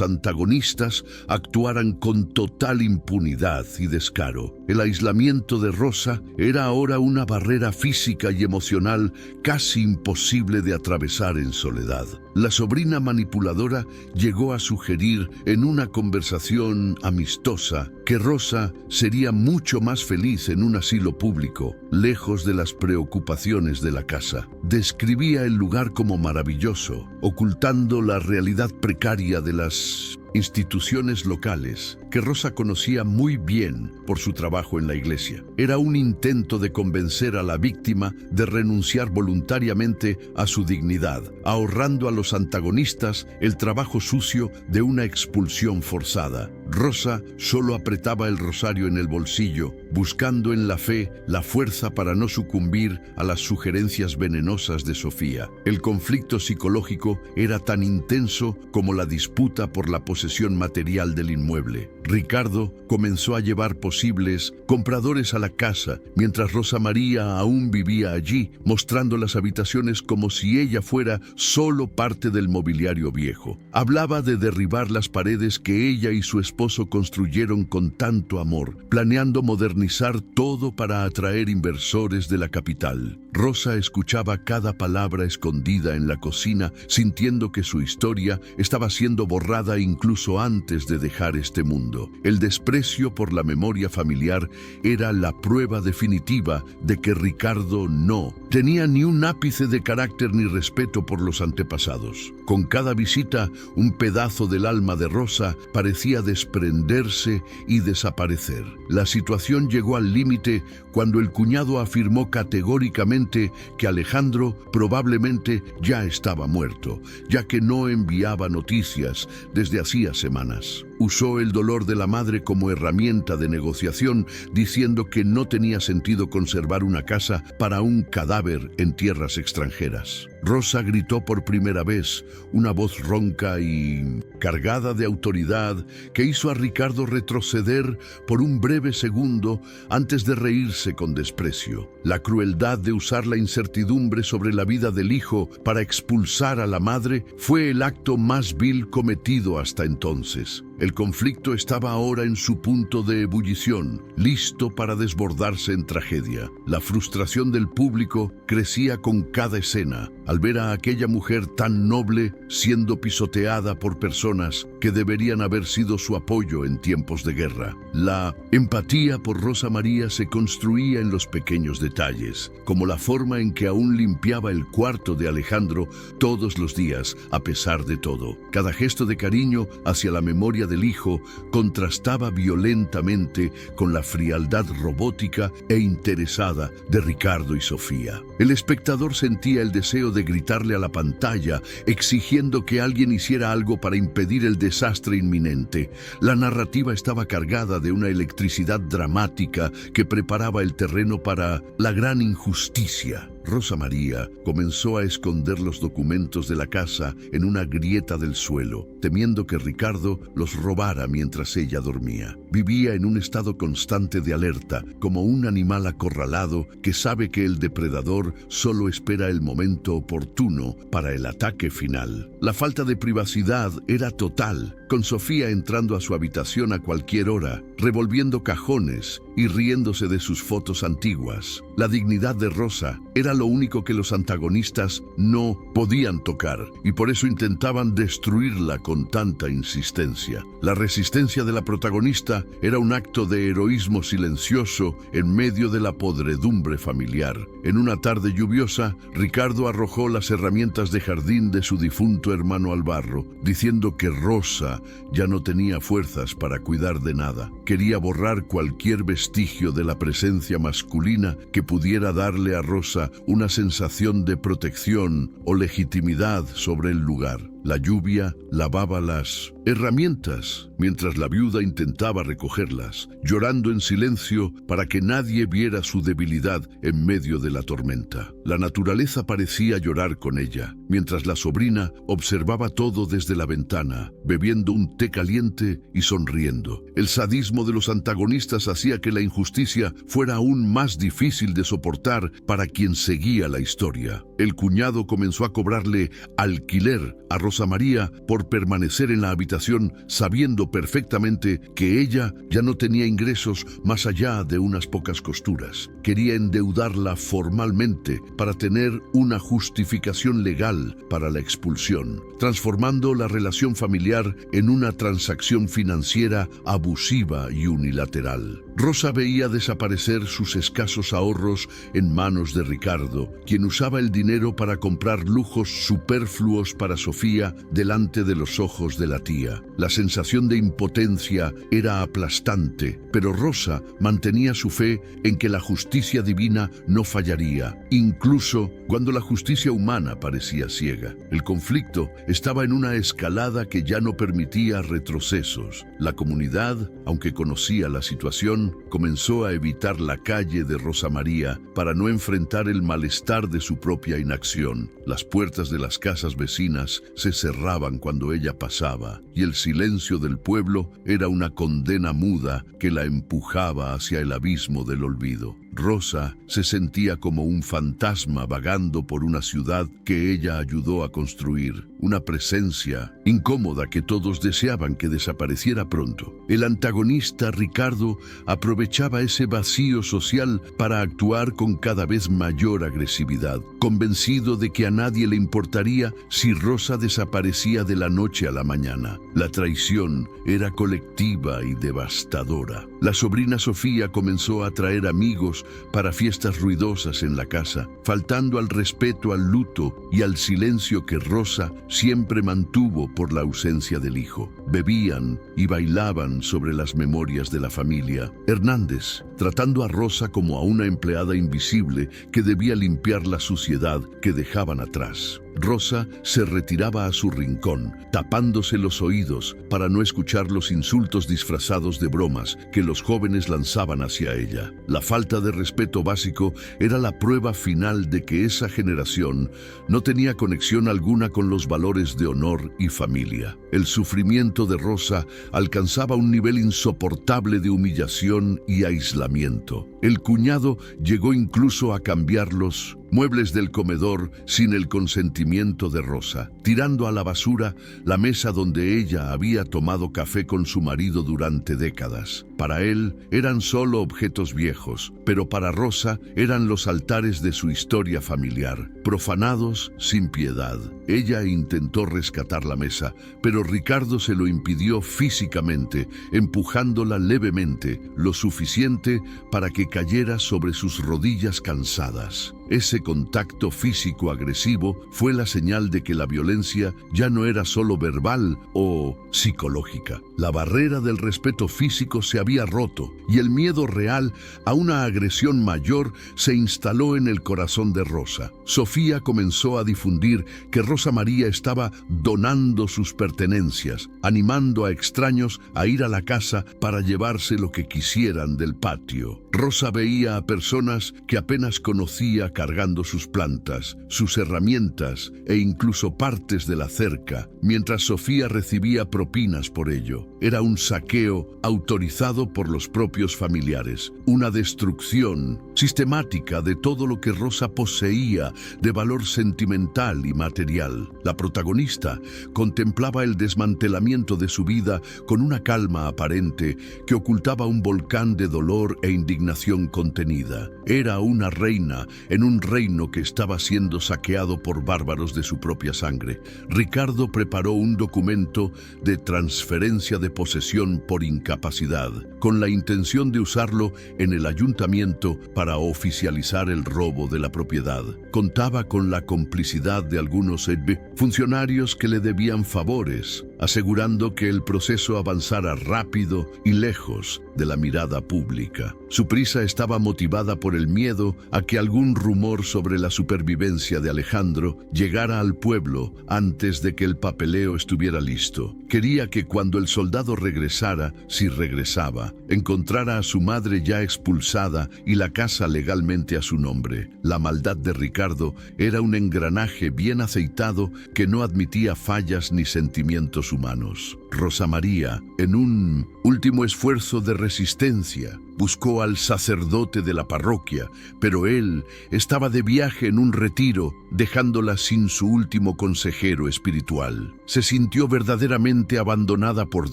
antagonistas actuaran con total impunidad y descaro. El aislamiento de Rosa era ahora una barrera física y emocional casi imposible de atravesar en soledad. La sobrina manipuladora llegó a sugerir en una conversación amistosa que Rosa sería mucho más feliz en un asilo público, lejos de las preocupaciones de la casa. Describía el lugar como maravilloso, ocultando la realidad precaria de las instituciones locales, que Rosa conocía muy bien por su trabajo en la iglesia. Era un intento de convencer a la víctima de renunciar voluntariamente a su dignidad, ahorrando a los antagonistas el trabajo sucio de una expulsión forzada. Rosa solo apretaba el rosario en el bolsillo buscando en la fe la fuerza para no sucumbir a las sugerencias venenosas de Sofía. El conflicto psicológico era tan intenso como la disputa por la posesión material del inmueble. Ricardo comenzó a llevar posibles compradores a la casa, mientras Rosa María aún vivía allí, mostrando las habitaciones como si ella fuera solo parte del mobiliario viejo. Hablaba de derribar las paredes que ella y su esposo construyeron con tanto amor, planeando modernizar todo para atraer inversores de la capital. Rosa escuchaba cada palabra escondida en la cocina, sintiendo que su historia estaba siendo borrada incluso antes de dejar este mundo. El desprecio por la memoria familiar era la prueba definitiva de que Ricardo no tenía ni un ápice de carácter ni respeto por los antepasados. Con cada visita, un pedazo del alma de Rosa parecía desprenderse y desaparecer. La situación llegó al límite cuando el cuñado afirmó categóricamente que Alejandro probablemente ya estaba muerto, ya que no enviaba noticias desde hacía semanas. Usó el dolor de la madre como herramienta de negociación, diciendo que no tenía sentido conservar una casa para un cadáver en tierras extranjeras. Rosa gritó por primera vez, una voz ronca y cargada de autoridad que hizo a Ricardo retroceder por un breve segundo antes de reírse con desprecio. La crueldad de usar la incertidumbre sobre la vida del hijo para expulsar a la madre fue el acto más vil cometido hasta entonces. El conflicto estaba ahora en su punto de ebullición, listo para desbordarse en tragedia. La frustración del público crecía con cada escena, al ver a aquella mujer tan noble siendo pisoteada por personas que deberían haber sido su apoyo en tiempos de guerra. La empatía por Rosa María se construía en los pequeños detalles, como la forma en que aún limpiaba el cuarto de Alejandro todos los días, a pesar de todo. Cada gesto de cariño hacia la memoria del hijo contrastaba violentamente con la frialdad robótica e interesada de Ricardo y Sofía. El espectador sentía el deseo de gritarle a la pantalla, exigiendo que alguien hiciera algo para impedir el desastre inminente. La narrativa estaba cargada de una electricidad dramática que preparaba el terreno para la gran injusticia. Rosa María comenzó a esconder los documentos de la casa en una grieta del suelo, temiendo que Ricardo los robara mientras ella dormía. Vivía en un estado constante de alerta, como un animal acorralado que sabe que el depredador solo espera el momento oportuno para el ataque final. La falta de privacidad era total, con Sofía entrando a su habitación a cualquier hora, revolviendo cajones y riéndose de sus fotos antiguas. La dignidad de Rosa era lo único que los antagonistas no podían tocar, y por eso intentaban destruirla con tanta insistencia. La resistencia de la protagonista era un acto de heroísmo silencioso en medio de la podredumbre familiar. En una tarde lluviosa, Ricardo arrojó las herramientas de jardín de su difunto hermano al barro, diciendo que Rosa ya no tenía fuerzas para cuidar de nada. Quería borrar cualquier vestigio de la presencia masculina que pudiera darle a Rosa una sensación de protección o legitimidad sobre el lugar. La lluvia lavaba las herramientas mientras la viuda intentaba recogerlas, llorando en silencio para que nadie viera su debilidad en medio de la tormenta. La naturaleza parecía llorar con ella, mientras la sobrina observaba todo desde la ventana, bebiendo un té caliente y sonriendo. El sadismo de los antagonistas hacía que la injusticia fuera aún más difícil de soportar para quien seguía la historia. El cuñado comenzó a cobrarle alquiler a Rosa María por permanecer en la habitación, sabiendo perfectamente que ella ya no tenía ingresos más allá de unas pocas costuras. Quería endeudarla formalmente para tener una justificación legal para la expulsión, transformando la relación familiar en una transacción financiera abusiva y unilateral. Rosa veía desaparecer sus escasos ahorros en manos de Ricardo, quien usaba el dinero para comprar lujos superfluos para Sofía delante de los ojos de la tía. La sensación de impotencia era aplastante, pero Rosa mantenía su fe en que la justicia divina no fallaría, incluso cuando la justicia humana parecía ciega. El conflicto estaba en una escalada que ya no permitía retrocesos. La comunidad, aunque conocía la situación, depresión, comenzó a evitar la calle de Rosa María para no enfrentar el malestar de su propia inacción. Las puertas de las casas vecinas se cerraban cuando ella pasaba, y el silencio del pueblo era una condena muda que la empujaba hacia el abismo del olvido. Rosa se sentía como un fantasma vagando por una ciudad que ella ayudó a construir, una presencia incómoda que todos deseaban que desapareciera pronto. El antagonista, Ricardo, aprovechaba ese vacío social para actuar con cada vez mayor agresividad, convencido de que a nadie le importaría si Rosa desaparecía de la noche a la mañana. La traición era colectiva y devastadora. La sobrina Sofía comenzó a traer amigos para fiestas ruidosas en la casa, faltando al respeto al luto y al silencio que Rosa siempre mantuvo por la ausencia del hijo. Bebían y bailaban sobre las memorias de la familia. Hernández, tratando a Rosa como a una empleada invisible que debía limpiar la suciedad que dejaban atrás. Rosa se retiraba a su rincón, tapándose los oídos para no escuchar los insultos disfrazados de bromas que los jóvenes lanzaban hacia ella. La falta de respeto básico era la prueba final de que esa generación no tenía conexión alguna con los valores de honor y familia. El sufrimiento de Rosa alcanzaba un nivel insoportable de humillación y aislamiento. El cuñado llegó incluso a cambiar los muebles del comedor sin el consentimiento de Rosa, tirando a la basura la mesa donde ella había tomado café con su marido durante décadas. Para él eran solo objetos viejos, pero para Rosa eran los altares de su historia familiar, profanados sin piedad. Ella intentó rescatar la mesa, pero Ricardo se lo impidió físicamente, empujándola levemente, lo suficiente para que cayera sobre sus rodillas cansadas. Ese contacto físico agresivo fue la señal de que la violencia ya no era solo verbal o psicológica. La barrera del respeto físico se había roto y el miedo real a una agresión mayor se instaló en el corazón de Rosa. Sofía comenzó a difundir que Rosa María estaba donando sus pertenencias, animando a extraños a ir a la casa para llevarse lo que quisieran del patio. Rosa veía a personas que apenas conocía cargando sus plantas, sus herramientas e incluso partes de la cerca, mientras Sofía recibía propinas por ello. Era un saqueo autorizado por los propios familiares, una destrucción sistemática de todo lo que Rosa poseía de valor sentimental y material. La protagonista contemplaba el desmantelamiento de su vida con una calma aparente que ocultaba un volcán de dolor e indignación contenida. Era una reina en un reino que estaba siendo saqueado por bárbaros de su propia sangre. Ricardo preparó un documento de transferencia de posesión por incapacidad, con la intención de usarlo en el ayuntamiento para oficializar el robo de la propiedad. Contaba con la complicidad de algunos funcionarios que le debían favores, asegurando que el proceso avanzara rápido y lejos de la mirada pública. Su prisa estaba motivada por el miedo a que algún rumor sobre la supervivencia de Alejandro llegara al pueblo antes de que el papeleo estuviera listo. Quería que cuando el soldado regresara, si regresaba, encontrara a su madre ya expulsada y la casa legalmente a su nombre. La maldad de Ricardo era un engranaje bien aceitado que no admitía fallas ni sentimientos humanos. Rosa María, en un último esfuerzo de resistencia, buscó al sacerdote de la parroquia, pero él estaba de viaje en un retiro, dejándola sin su último consejero espiritual. Se sintió verdaderamente abandonada por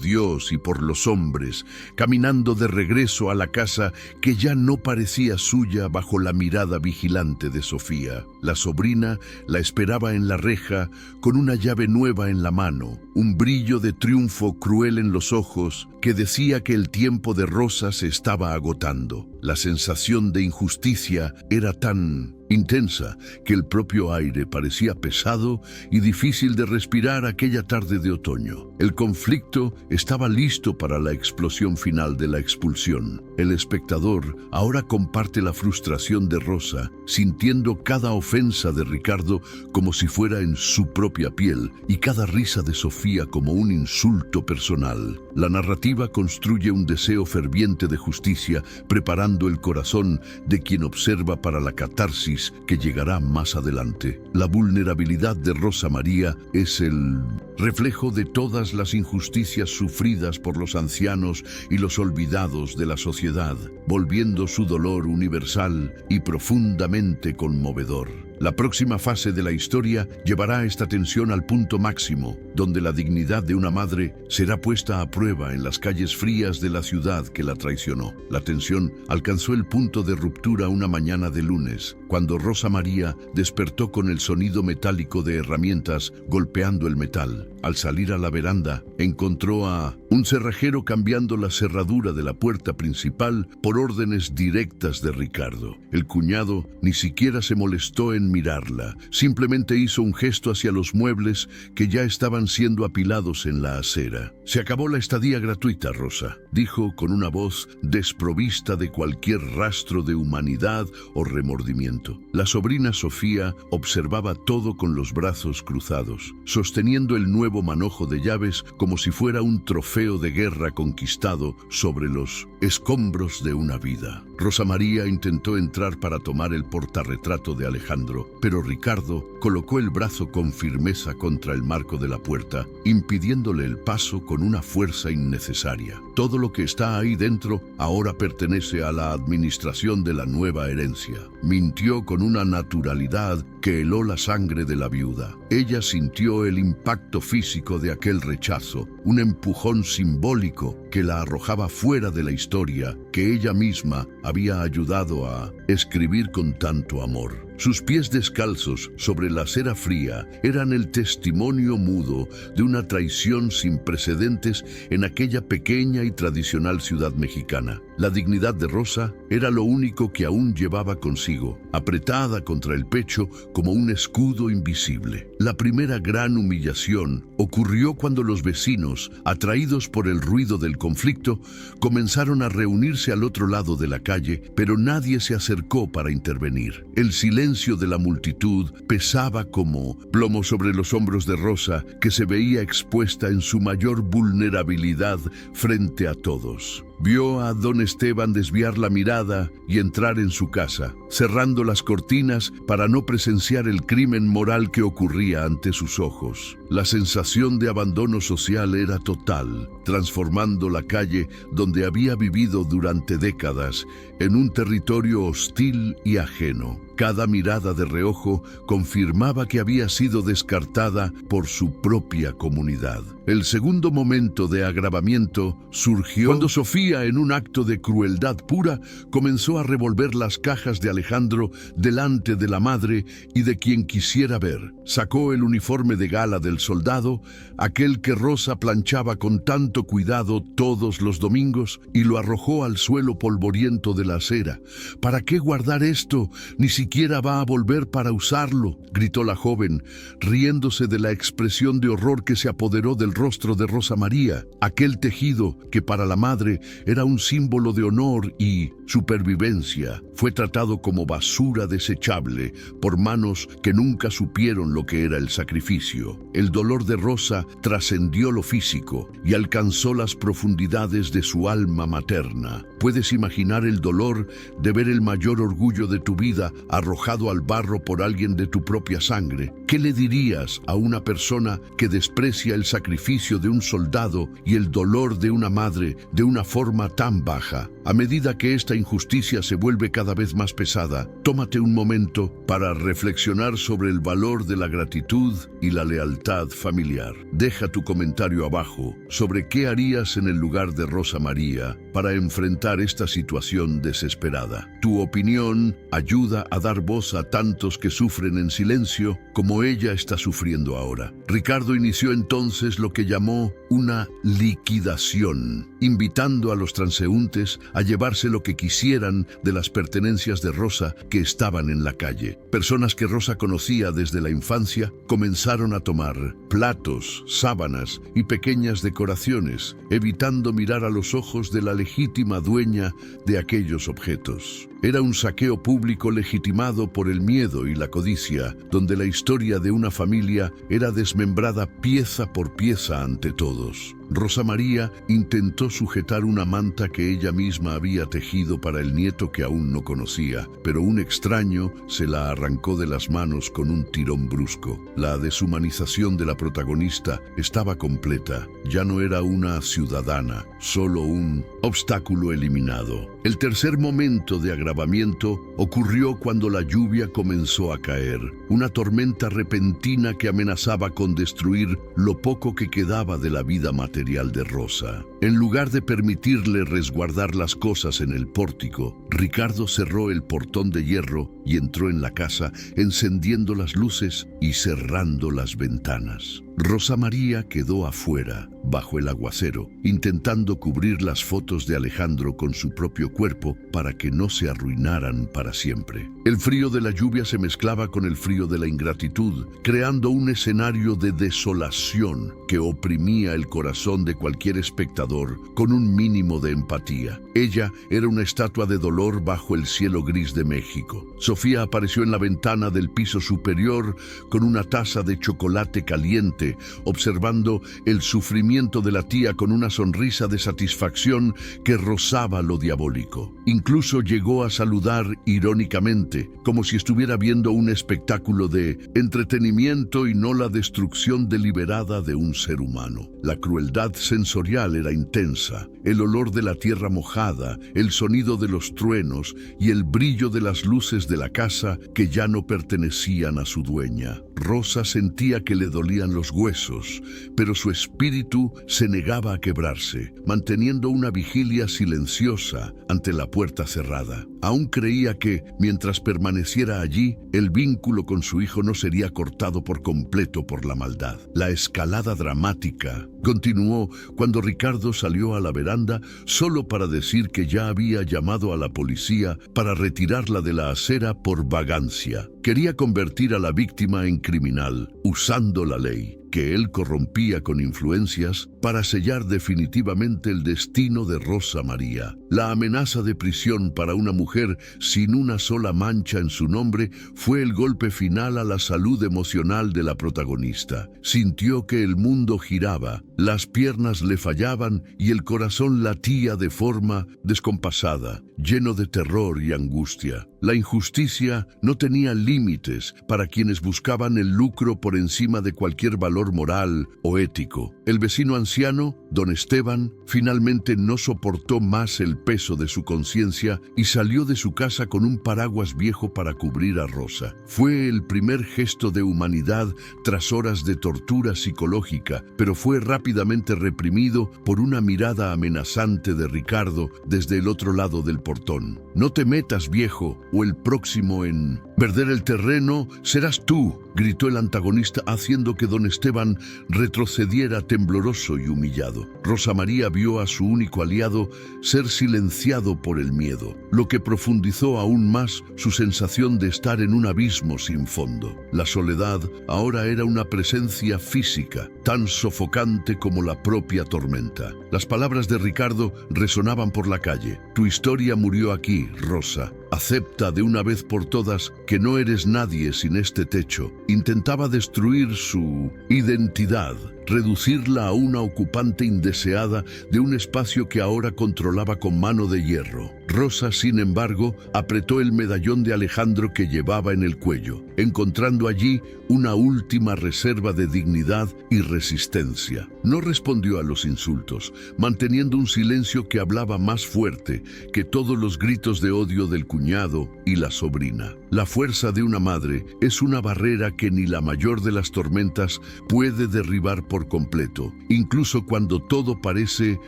Dios y por los hombres, caminando de regreso a la casa que ya no parecía suya bajo la mirada vigilante de Sofía. La sobrina la esperaba en la reja con una llave nueva en la mano, un brillo de triunfo cruel en los ojos que decía que el tiempo de Rosa se estaba agotando. La sensación de injusticia era tan intensa, que el propio aire parecía pesado y difícil de respirar aquella tarde de otoño. El conflicto estaba listo para la explosión final de la expulsión. El espectador ahora comparte la frustración de Rosa, sintiendo cada ofensa de Ricardo como si fuera en su propia piel y cada risa de Sofía como un insulto personal. La narrativa construye un deseo ferviente de justicia, preparando el corazón de quien observa para la catarsis que llegará más adelante. La vulnerabilidad de Rosa María es el reflejo de todas las injusticias sufridas por los ancianos y los olvidados de la sociedad, volviendo su dolor universal y profundamente conmovedor. La próxima fase de la historia llevará esta tensión al punto máximo, donde la dignidad de una madre será puesta a prueba en las calles frías de la ciudad que la traicionó. La tensión alcanzó el punto de ruptura una mañana de lunes, cuando Rosa María despertó con el sonido metálico de herramientas golpeando el metal. Al salir a la veranda, encontró a un cerrajero cambiando la cerradura de la puerta principal por órdenes directas de Ricardo. El cuñado ni siquiera se molestó en mirarla, simplemente hizo un gesto hacia los muebles que ya estaban siendo apilados en la acera. «Se acabó la estadía gratuita, Rosa», dijo con una voz desprovista de cualquier rastro de humanidad o remordimiento. La sobrina Sofía observaba todo con los brazos cruzados, sosteniendo el nuevo manojo de llaves como si fuera un trofeo de guerra conquistado sobre los escombros de una vida. Rosa María intentó entrar para tomar el portarretrato de Alejandro, pero Ricardo colocó el brazo con firmeza contra el marco de la puerta, impidiéndole el paso con una fuerza innecesaria. Todo lo que está ahí dentro ahora pertenece a la administración de la nueva herencia. Mintió con una naturalidad que heló la sangre de la viuda. Ella sintió el impacto físico de aquel rechazo, un empujón simbólico que la arrojaba fuera de la historia que ella misma había ayudado a escribir con tanto amor. Sus pies descalzos sobre la acera fría eran el testimonio mudo de una traición sin precedentes en aquella pequeña y tradicional ciudad mexicana. La dignidad de Rosa era lo único que aún llevaba consigo, apretada contra el pecho como un escudo invisible. La primera gran humillación ocurrió cuando los vecinos, atraídos por el ruido del conflicto, comenzaron a reunirse al otro lado de la calle, pero nadie se acercó para intervenir. El silencio de la multitud pesaba como plomo sobre los hombros de Rosa, que se veía expuesta en su mayor vulnerabilidad frente a todos. Vio a don Esteban desviar la mirada y entrar en su casa, cerrando las cortinas para no presenciar el crimen moral que ocurría ante sus ojos. La sensación de abandono social era total, transformando la calle donde había vivido durante décadas en un territorio hostil y ajeno. Cada mirada de reojo confirmaba que había sido descartada por su propia comunidad. El segundo momento de agravamiento surgió cuando Sofía, en un acto de crueldad pura, comenzó a revolver las cajas de Alejandro delante de la madre y de quien quisiera ver. Sacó el uniforme de gala del soldado, aquel que Rosa planchaba con tanto cuidado todos los domingos, y lo arrojó al suelo polvoriento de la acera. «¿Para qué guardar esto? Ni siquiera va a volver para usarlo», gritó la joven, riéndose de la expresión de horror que se apoderó del rostro de Rosa María. Aquel tejido, que para la madre era un símbolo de honor y supervivencia, fue tratado como basura desechable por manos que nunca supieron lo que era el sacrificio. El dolor de Rosa trascendió lo físico y alcanzó las profundidades de su alma materna. ¿Puedes imaginar el dolor de ver el mayor orgullo de tu vida arrojado al barro por alguien de tu propia sangre? ¿Qué le dirías a una persona que desprecia el sacrificio de un soldado y el dolor de una madre de una forma tan baja? A medida que esta injusticia se vuelve cada vez más pesada, tómate un momento para reflexionar sobre el valor de la gratitud y la lealtad familiar. Deja tu comentario abajo sobre qué harías en el lugar de Rosa María para enfrentar esta situación desesperada. Tu opinión ayuda a dar voz a tantos que sufren en silencio como ella está sufriendo ahora. Ricardo inició entonces lo que llamó una liquidación, invitando a a los transeúntes a llevarse lo que quisieran de las pertenencias de Rosa que estaban en la calle. Personas que Rosa conocía desde la infancia comenzaron a tomar platos, sábanas y pequeñas decoraciones, evitando mirar a los ojos de la legítima dueña de aquellos objetos. Era un saqueo público legitimado por el miedo y la codicia, donde la historia de una familia era desmembrada pieza por pieza ante todos. Rosa María intentó sujetar una manta que ella misma había tejido para el nieto que aún no conocía, pero un extraño se la arrancó de las manos con un tirón brusco. La deshumanización de la protagonista estaba completa. Ya no era una ciudadana, solo un obstáculo eliminado. El tercer momento de agravamiento ocurrió cuando la lluvia comenzó a caer, una tormenta repentina que amenazaba con destruir lo poco que quedaba de la vida material de Rosa. En lugar de permitirle resguardar las cosas en el pórtico, Ricardo cerró el portón de hierro y entró en la casa, encendiendo las luces y cerrando las ventanas. Rosa María quedó afuera, bajo el aguacero, intentando cubrir las fotos de Alejandro con su propio cuerpo para que no se arruinaran para siempre. El frío de la lluvia se mezclaba con el frío de la ingratitud, creando un escenario de desolación que oprimía el corazón de cualquier espectador con un mínimo de empatía. Ella era una estatua de dolor bajo el cielo gris de México. Sofía apareció en la ventana del piso superior con una taza de chocolate caliente, observando el sufrimiento de la tía con una sonrisa de satisfacción que rozaba lo diabólico. Incluso llegó a saludar irónicamente, como si estuviera viendo un espectáculo de entretenimiento y no la destrucción deliberada de un ser humano. La crueldad sensorial era intensa, el olor de la tierra mojada, el sonido de los truenos y el brillo de las luces de la casa que ya no pertenecían a su dueña. Rosa sentía que le dolían los huesos, pero su espíritu se negaba a quebrarse, manteniendo una vigilia silenciosa ante la puerta cerrada. Aún creía que, mientras permaneciera allí, el vínculo con su hijo no sería cortado por completo por la maldad. La escalada dramática continuó cuando Ricardo salió a la veranda solo para decir que ya había llamado a la policía para retirarla de la acera por vagancia. Quería convertir a la víctima en criminal, usando la ley que él corrompía con influencias para sellar definitivamente el destino de Rosa María. La amenaza de prisión para una mujer sin una sola mancha en su nombre fue el golpe final a la salud emocional de la protagonista. Sintió que el mundo giraba, las piernas le fallaban y el corazón latía de forma descompasada, lleno de terror y angustia. La injusticia no tenía límites para quienes buscaban el lucro por encima de cualquier valor moral o ético. El vecino anciano, don Esteban, finalmente no soportó más el peso de su conciencia y salió de su casa con un paraguas viejo para cubrir a Rosa. Fue el primer gesto de humanidad tras horas de tortura psicológica, pero fue rápidamente reprimido por una mirada amenazante de Ricardo desde el otro lado del portón. «No te metas, viejo, o el próximo en perder el terreno serás tú», gritó el antagonista, haciendo que don Esteban retrocediera tembloroso y humillado. Rosa María vio a su único aliado ser silenciado por el miedo, lo que profundizó aún más su sensación de estar en un abismo sin fondo. La soledad ahora era una presencia física, tan sofocante como la propia tormenta. Las palabras de Ricardo resonaban por la calle. «Tu historia murió aquí, Rosa. Acepta de una vez por todas que no eres nadie sin este techo». Intentaba destruir su identidad, reducirla a una ocupante indeseada de un espacio que ahora controlaba con mano de hierro. Rosa, sin embargo, apretó el medallón de Alejandro que llevaba en el cuello, encontrando allí una última reserva de dignidad y resistencia. No respondió a los insultos, manteniendo un silencio que hablaba más fuerte que todos los gritos de odio del cuñado y la sobrina. La fuerza de una madre es una barrera que ni la mayor de las tormentas puede derribar por completo, incluso cuando todo parece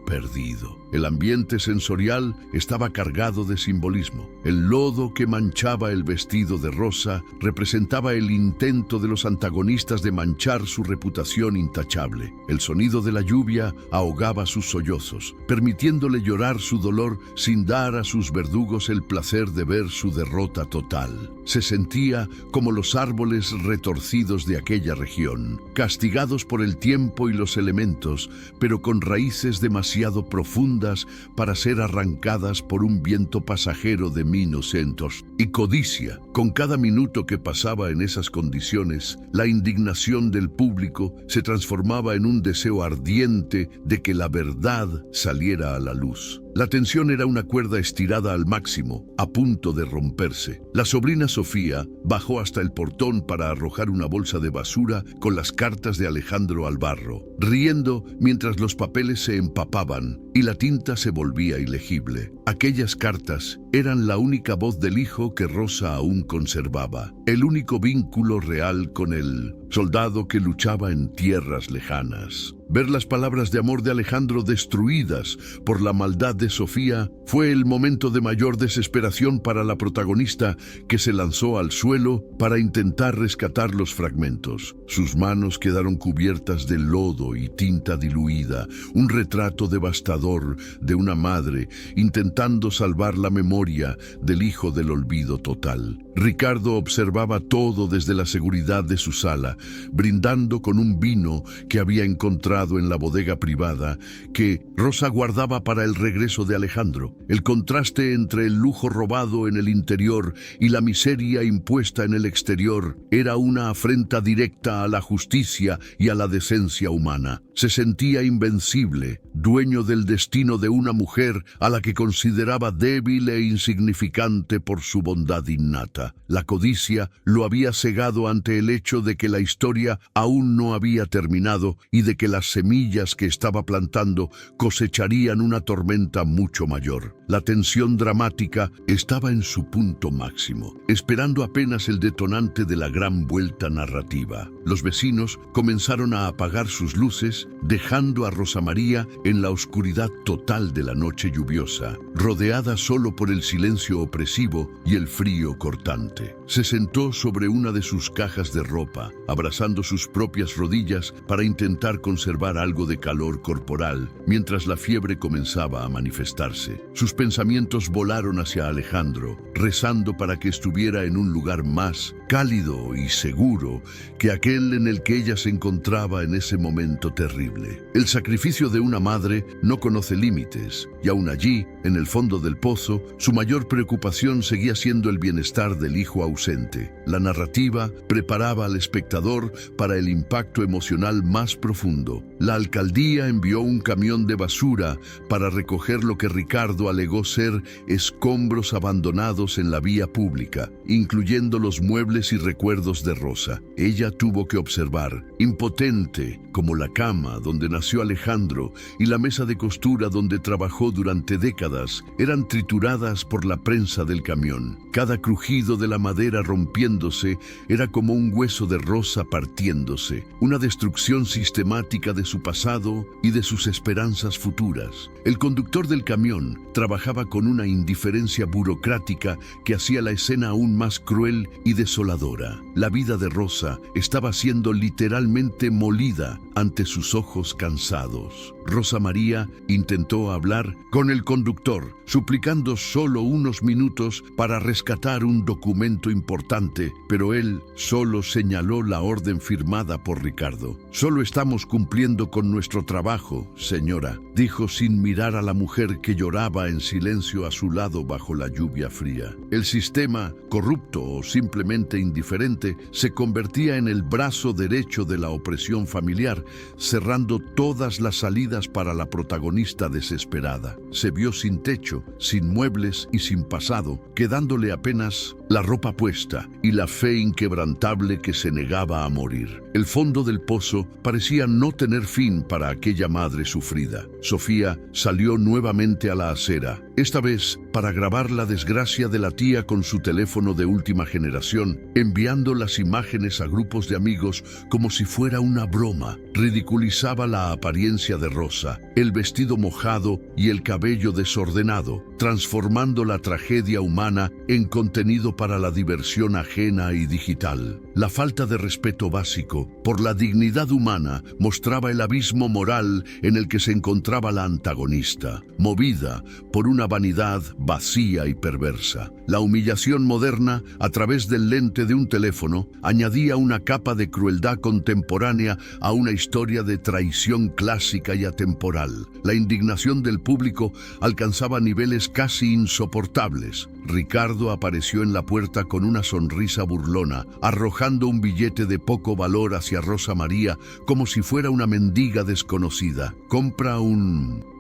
perdido. El ambiente sensorial estaba cargado de simbolismo. El lodo que manchaba el vestido de Rosa representaba el intento de los antagonistas de manchar su reputación intachable. El sonido de la lluvia ahogaba sus sollozos, permitiéndole llorar su dolor sin dar a sus verdugos el placer de ver su derrota total. Se sentía como los árboles retorcidos de aquella región, castigados por el tiempo y los elementos, pero con raíces demasiado profundas para ser arrancadas por un viento pasajero de minocentos. Y codicia, con cada minuto que pasaba en esas condiciones, la indignación del público se transformaba en un deseo ardiente de que la verdad saliera a la luz. La tensión era una cuerda estirada al máximo, a punto de romperse. La sobrina Sofía bajó hasta el portón para arrojar una bolsa de basura con las cartas de Alejandro al barro, riendo mientras los papeles se empapaban y la tinta se volvía ilegible. Aquellas cartas eran la única voz del hijo que Rosa aún conservaba, el único vínculo real con el soldado que luchaba en tierras lejanas. Ver las palabras de amor de Alejandro destruidas por la maldad de Sofía fue el momento de mayor desesperación para la protagonista, que se lanzó al suelo para intentar rescatar los fragmentos. Sus manos quedaron cubiertas de lodo y tinta diluida, un retrato devastador de una madre intentando salvar la memoria del hijo del olvido total. Ricardo observaba todo desde la seguridad de su sala, brindando con un vino que había encontrado en la bodega privada que Rosa guardaba para el regreso de Alejandro. El contraste entre el lujo robado en el interior y la miseria impuesta en el exterior era una afrenta directa a la justicia y a la decencia humana. Se sentía invencible, dueño del destino de una mujer a la que consideraba débil e insignificante por su bondad innata. La codicia lo había cegado ante el hecho de que la historia aún no había terminado y de que las semillas que estaba plantando cosecharían una tormenta mucho mayor. La tensión dramática estaba en su punto máximo, esperando apenas el detonante de la gran vuelta narrativa. Los vecinos comenzaron a apagar sus luces, dejando a Rosa María en la oscuridad total de la noche lluviosa, rodeada solo por el silencio opresivo y el frío cortante. Se sentó sobre una de sus cajas de ropa, abrazando sus propias rodillas para intentar conservar algo de calor corporal, mientras la fiebre comenzaba a manifestarse. Sus pensamientos volaron hacia Alejandro, rezando para que estuviera en un lugar más cálido y seguro que aquel en el que ella se encontraba en ese momento terrible. El sacrificio de una madre no conoce límites, y aún allí, en el fondo del pozo, su mayor preocupación seguía siendo el bienestar del hijo ausente. La narrativa preparaba al espectador para el impacto emocional más profundo. La alcaldía envió un camión de basura para recoger lo que Ricardo alegó ser escombros abandonados en la vía pública, incluyendo los muebles y recuerdos de Rosa. Ella tuvo que observar, impotente, como la cama donde nació Alejandro y la mesa de costura donde trabajó durante décadas eran trituradas por la prensa del camión. Cada crujido de la madera rompiéndose era como un hueso de Rosa partiéndose, una destrucción sistemática de su pasado y de sus esperanzas futuras. El conductor del camión trabajaba con una indiferencia burocrática que hacía la escena aún más cruel y desoladora. La vida de Rosa estaba siendo literalmente molida ante sus ojos cansados. Rosa María intentó hablar con el conductor, suplicando solo unos minutos para rescatar un documento importante, pero él solo señaló la orden firmada por Ricardo. «Solo estamos cumpliendo con nuestro trabajo, señora», dijo sin mirar a la mujer que lloraba en silencio a su lado bajo la lluvia fría. El sistema, corrupto o simplemente indiferente, se convertía en el brazo derecho de la opresión familiar, cerrando todas las salidas para la protagonista desesperada. Se vio sin techo, sin muebles y sin pasado, quedándole apenas la ropa puesta y la fe inquebrantable que se negaba a morir. El fondo del pozo parecía no tener fin para aquella madre sufrida. Sofía salió nuevamente a la acera, esta vez para grabar la desgracia de la tía con su teléfono de última generación, enviando las imágenes a grupos de amigos como si fuera una broma. Ridiculizaba la apariencia de Rosa, el vestido mojado y el cabello desordenado, transformando la tragedia humana en contenido para la diversión ajena y digital. La falta de respeto básico por la dignidad humana mostraba el abismo moral en el que se encontraba la antagonista, movida por una vanidad vacía y perversa. La humillación moderna, a través del lente de un teléfono, añadía una capa de crueldad contemporánea a una historia de traición clásica y atemporal. La indignación del público alcanzaba niveles casi insoportables. Ricardo apareció en la puerta con una sonrisa burlona, arrojando un billete de poco valor hacia Rosa María como si fuera una mendiga desconocida. Compra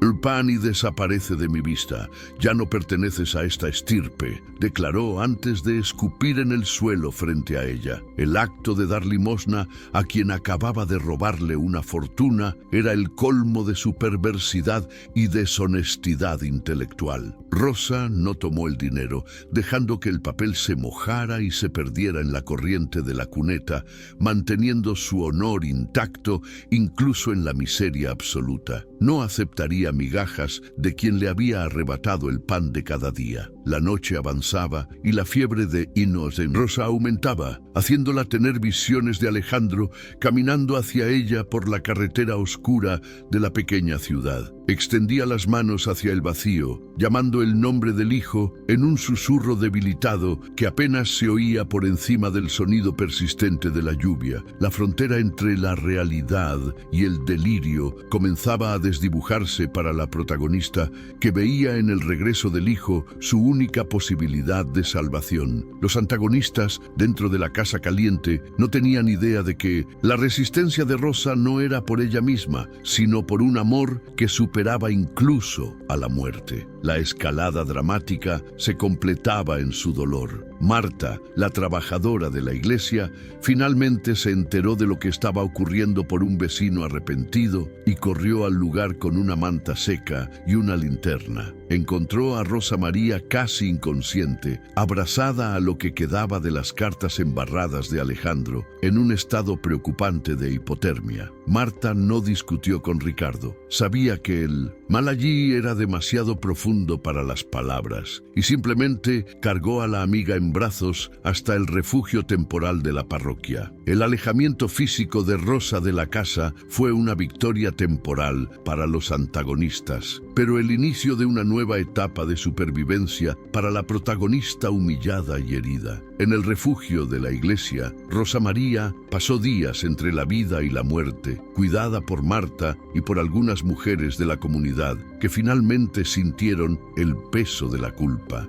el pan y desaparece de mi vista. Ya no perteneces a esta estirpe, declaró antes de escupir en el suelo frente a ella. El acto de dar limosna a quien acababa de robarle una fortuna era el colmo de su perversidad y deshonestidad intelectual. Rosa no tomó el dinero, dejando que el papel se mojara y se perdiera en la corriente de la cuneta, manteniendo su honor intacto incluso en la miseria absoluta. No aceptaría migajas de quien le había arrebatado el pan de cada día. La noche avanzaba y la fiebre de Inos en Rosa aumentaba, haciéndola tener visiones de Alejandro caminando hacia ella por la carretera oscura de la pequeña ciudad. Extendía las manos hacia el vacío, llamando el nombre del hijo en un susurro debilitado que apenas se oía por encima del sonido persistente de la lluvia. La frontera entre la realidad y el delirio comenzaba a desdibujarse para la protagonista, que veía en el regreso del hijo su única posibilidad de salvación. Los antagonistas, dentro de la casa caliente, no tenían idea de que la resistencia de Rosa no era por ella misma, sino por un amor que superaba incluso a la muerte. La escalada dramática se completaba en su dolor. Marta, la trabajadora de la iglesia, finalmente se enteró de lo que estaba ocurriendo por un vecino arrepentido y corrió al lugar con una manta seca y una linterna. Encontró a Rosa María casi inconsciente, abrazada a lo que quedaba de las cartas embarradas de Alejandro, en un estado preocupante de hipotermia. Marta no discutió con Ricardo. Sabía que el mal allí era demasiado profundo para las palabras y simplemente cargó a la amiga en brazos hasta el refugio temporal de la parroquia. El alejamiento físico de Rosa de la casa fue una victoria temporal para los antagonistas, pero el inicio de una nueva etapa de supervivencia para la protagonista humillada y herida. En el refugio de la iglesia, Rosa María pasó días entre la vida y la muerte, cuidada por Marta y por algunas mujeres de la comunidad que finalmente sintieron el peso de la culpa.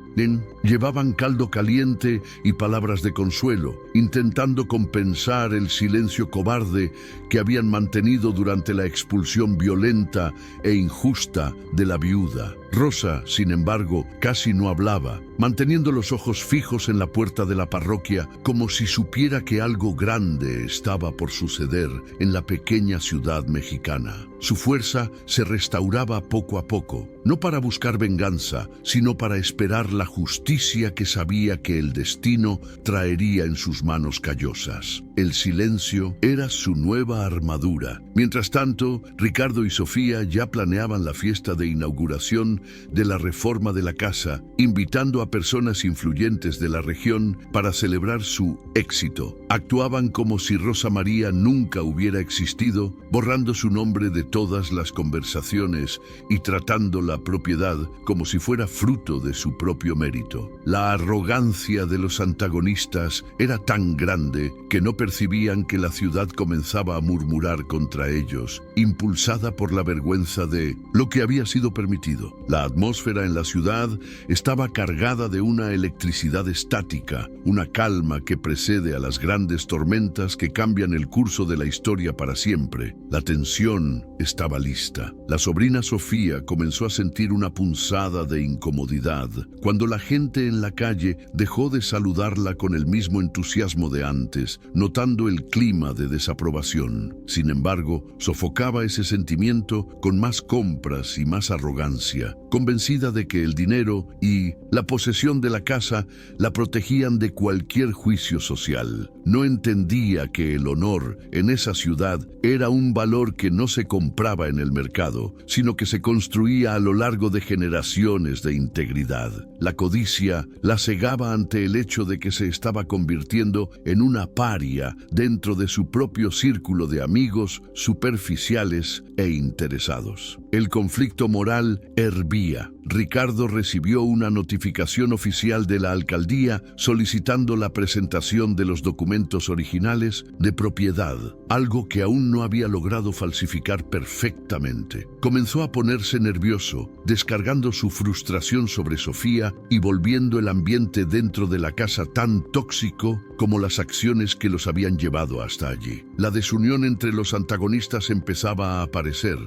Llevaban caldo caliente y palabras de consuelo, intentando compensar el silencio cobarde que habían mantenido durante la expulsión violenta e injusta de la viuda. Rosa, sin embargo, casi no hablaba, manteniendo los ojos fijos en la puerta de la parroquia, como si supiera que algo grande estaba por suceder en la pequeña ciudad mexicana. Su fuerza se restauraba poco a poco, no para buscar venganza, sino para esperar la justicia que sabía que el destino traería en sus manos callosas. El silencio era su nueva armadura. Mientras tanto, Ricardo y Sofía ya planeaban la fiesta de inauguración de la reforma de la casa, invitando a personas influyentes de la región para celebrar su éxito. Actuaban como si Rosa María nunca hubiera existido, borrando su nombre de todas las conversaciones y tratando la propiedad como si fuera fruto de su propio mérito. La arrogancia de los antagonistas era tan grande que no percibían que la ciudad comenzaba a murmurar contra ellos, impulsada por la vergüenza de lo que había sido permitido. La atmósfera en la ciudad estaba cargada de una electricidad estática, una calma que precede a las grandes grandes tormentas que cambian el curso de la historia para siempre. La tensión estaba lista. La sobrina Sofía comenzó a sentir una punzada de incomodidad cuando la gente en la calle dejó de saludarla con el mismo entusiasmo de antes, notando el clima de desaprobación. Sin embargo, sofocaba ese sentimiento con más compras y más arrogancia, convencida de que el dinero y la posesión de la casa la protegían de cualquier juicio social. No entendía que el honor en esa ciudad era un valor que no se compraba en el mercado, sino que se construía a lo largo de generaciones de integridad. La codicia la cegaba ante el hecho de que se estaba convirtiendo en una paria dentro de su propio círculo de amigos superficiales e interesados. El conflicto moral hervía. Ricardo recibió una notificación oficial de la alcaldía solicitando la presentación de los documentos originales de propiedad, algo que aún no había logrado falsificar perfectamente. Comenzó a ponerse nervioso, descargando su frustración sobre Sofía y volviendo el ambiente dentro de la casa tan tóxico como las acciones que los habían llevado hasta allí. La desunión entre los antagonistas empezaba a aparecer,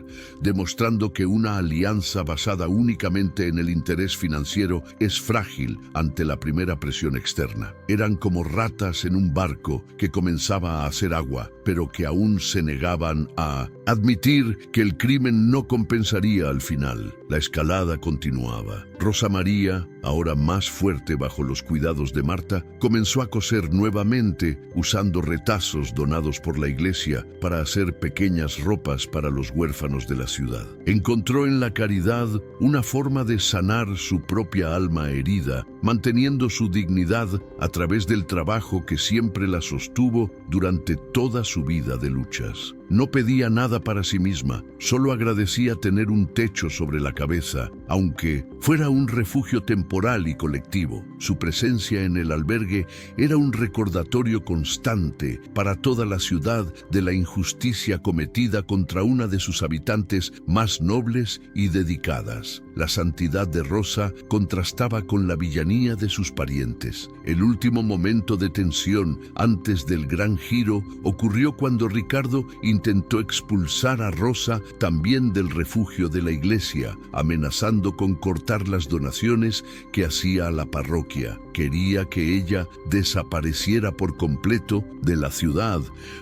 demostrando que una alianza basada únicamente en el interés financiero es frágil ante la primera presión externa. Eran como ratas en un barco que comenzaba a hacer agua, pero que aún se negaban a admitir que el crimen no compensaría al final. La escalada continuaba. Rosa María, ahora más fuerte bajo los cuidados de Marta, comenzó a coser nuevamente usando retazos donados por la iglesia para hacer pequeñas ropas para los huérfanos de la ciudad. Encontró en la caridad una forma de sanar su propia alma herida, manteniendo su dignidad a través del trabajo que siempre la sostuvo durante toda su vida de luchas. No pedía nada para sí misma, solo agradecía tener un techo sobre la cabeza, aunque fuera un refugio temporal y colectivo. Su presencia en el albergue era un recordatorio constante para toda la ciudad de la injusticia cometida contra una de sus habitantes más nobles y dedicadas. La santidad de Rosa contrastaba con la villanía de sus parientes. El último momento de tensión antes del gran giro ocurrió cuando Ricardo intentó expulsar a Rosa también del refugio de la iglesia, amenazando con cortar las donaciones que hacía a la parroquia. Quería que ella desapareciera por completo de la ciudad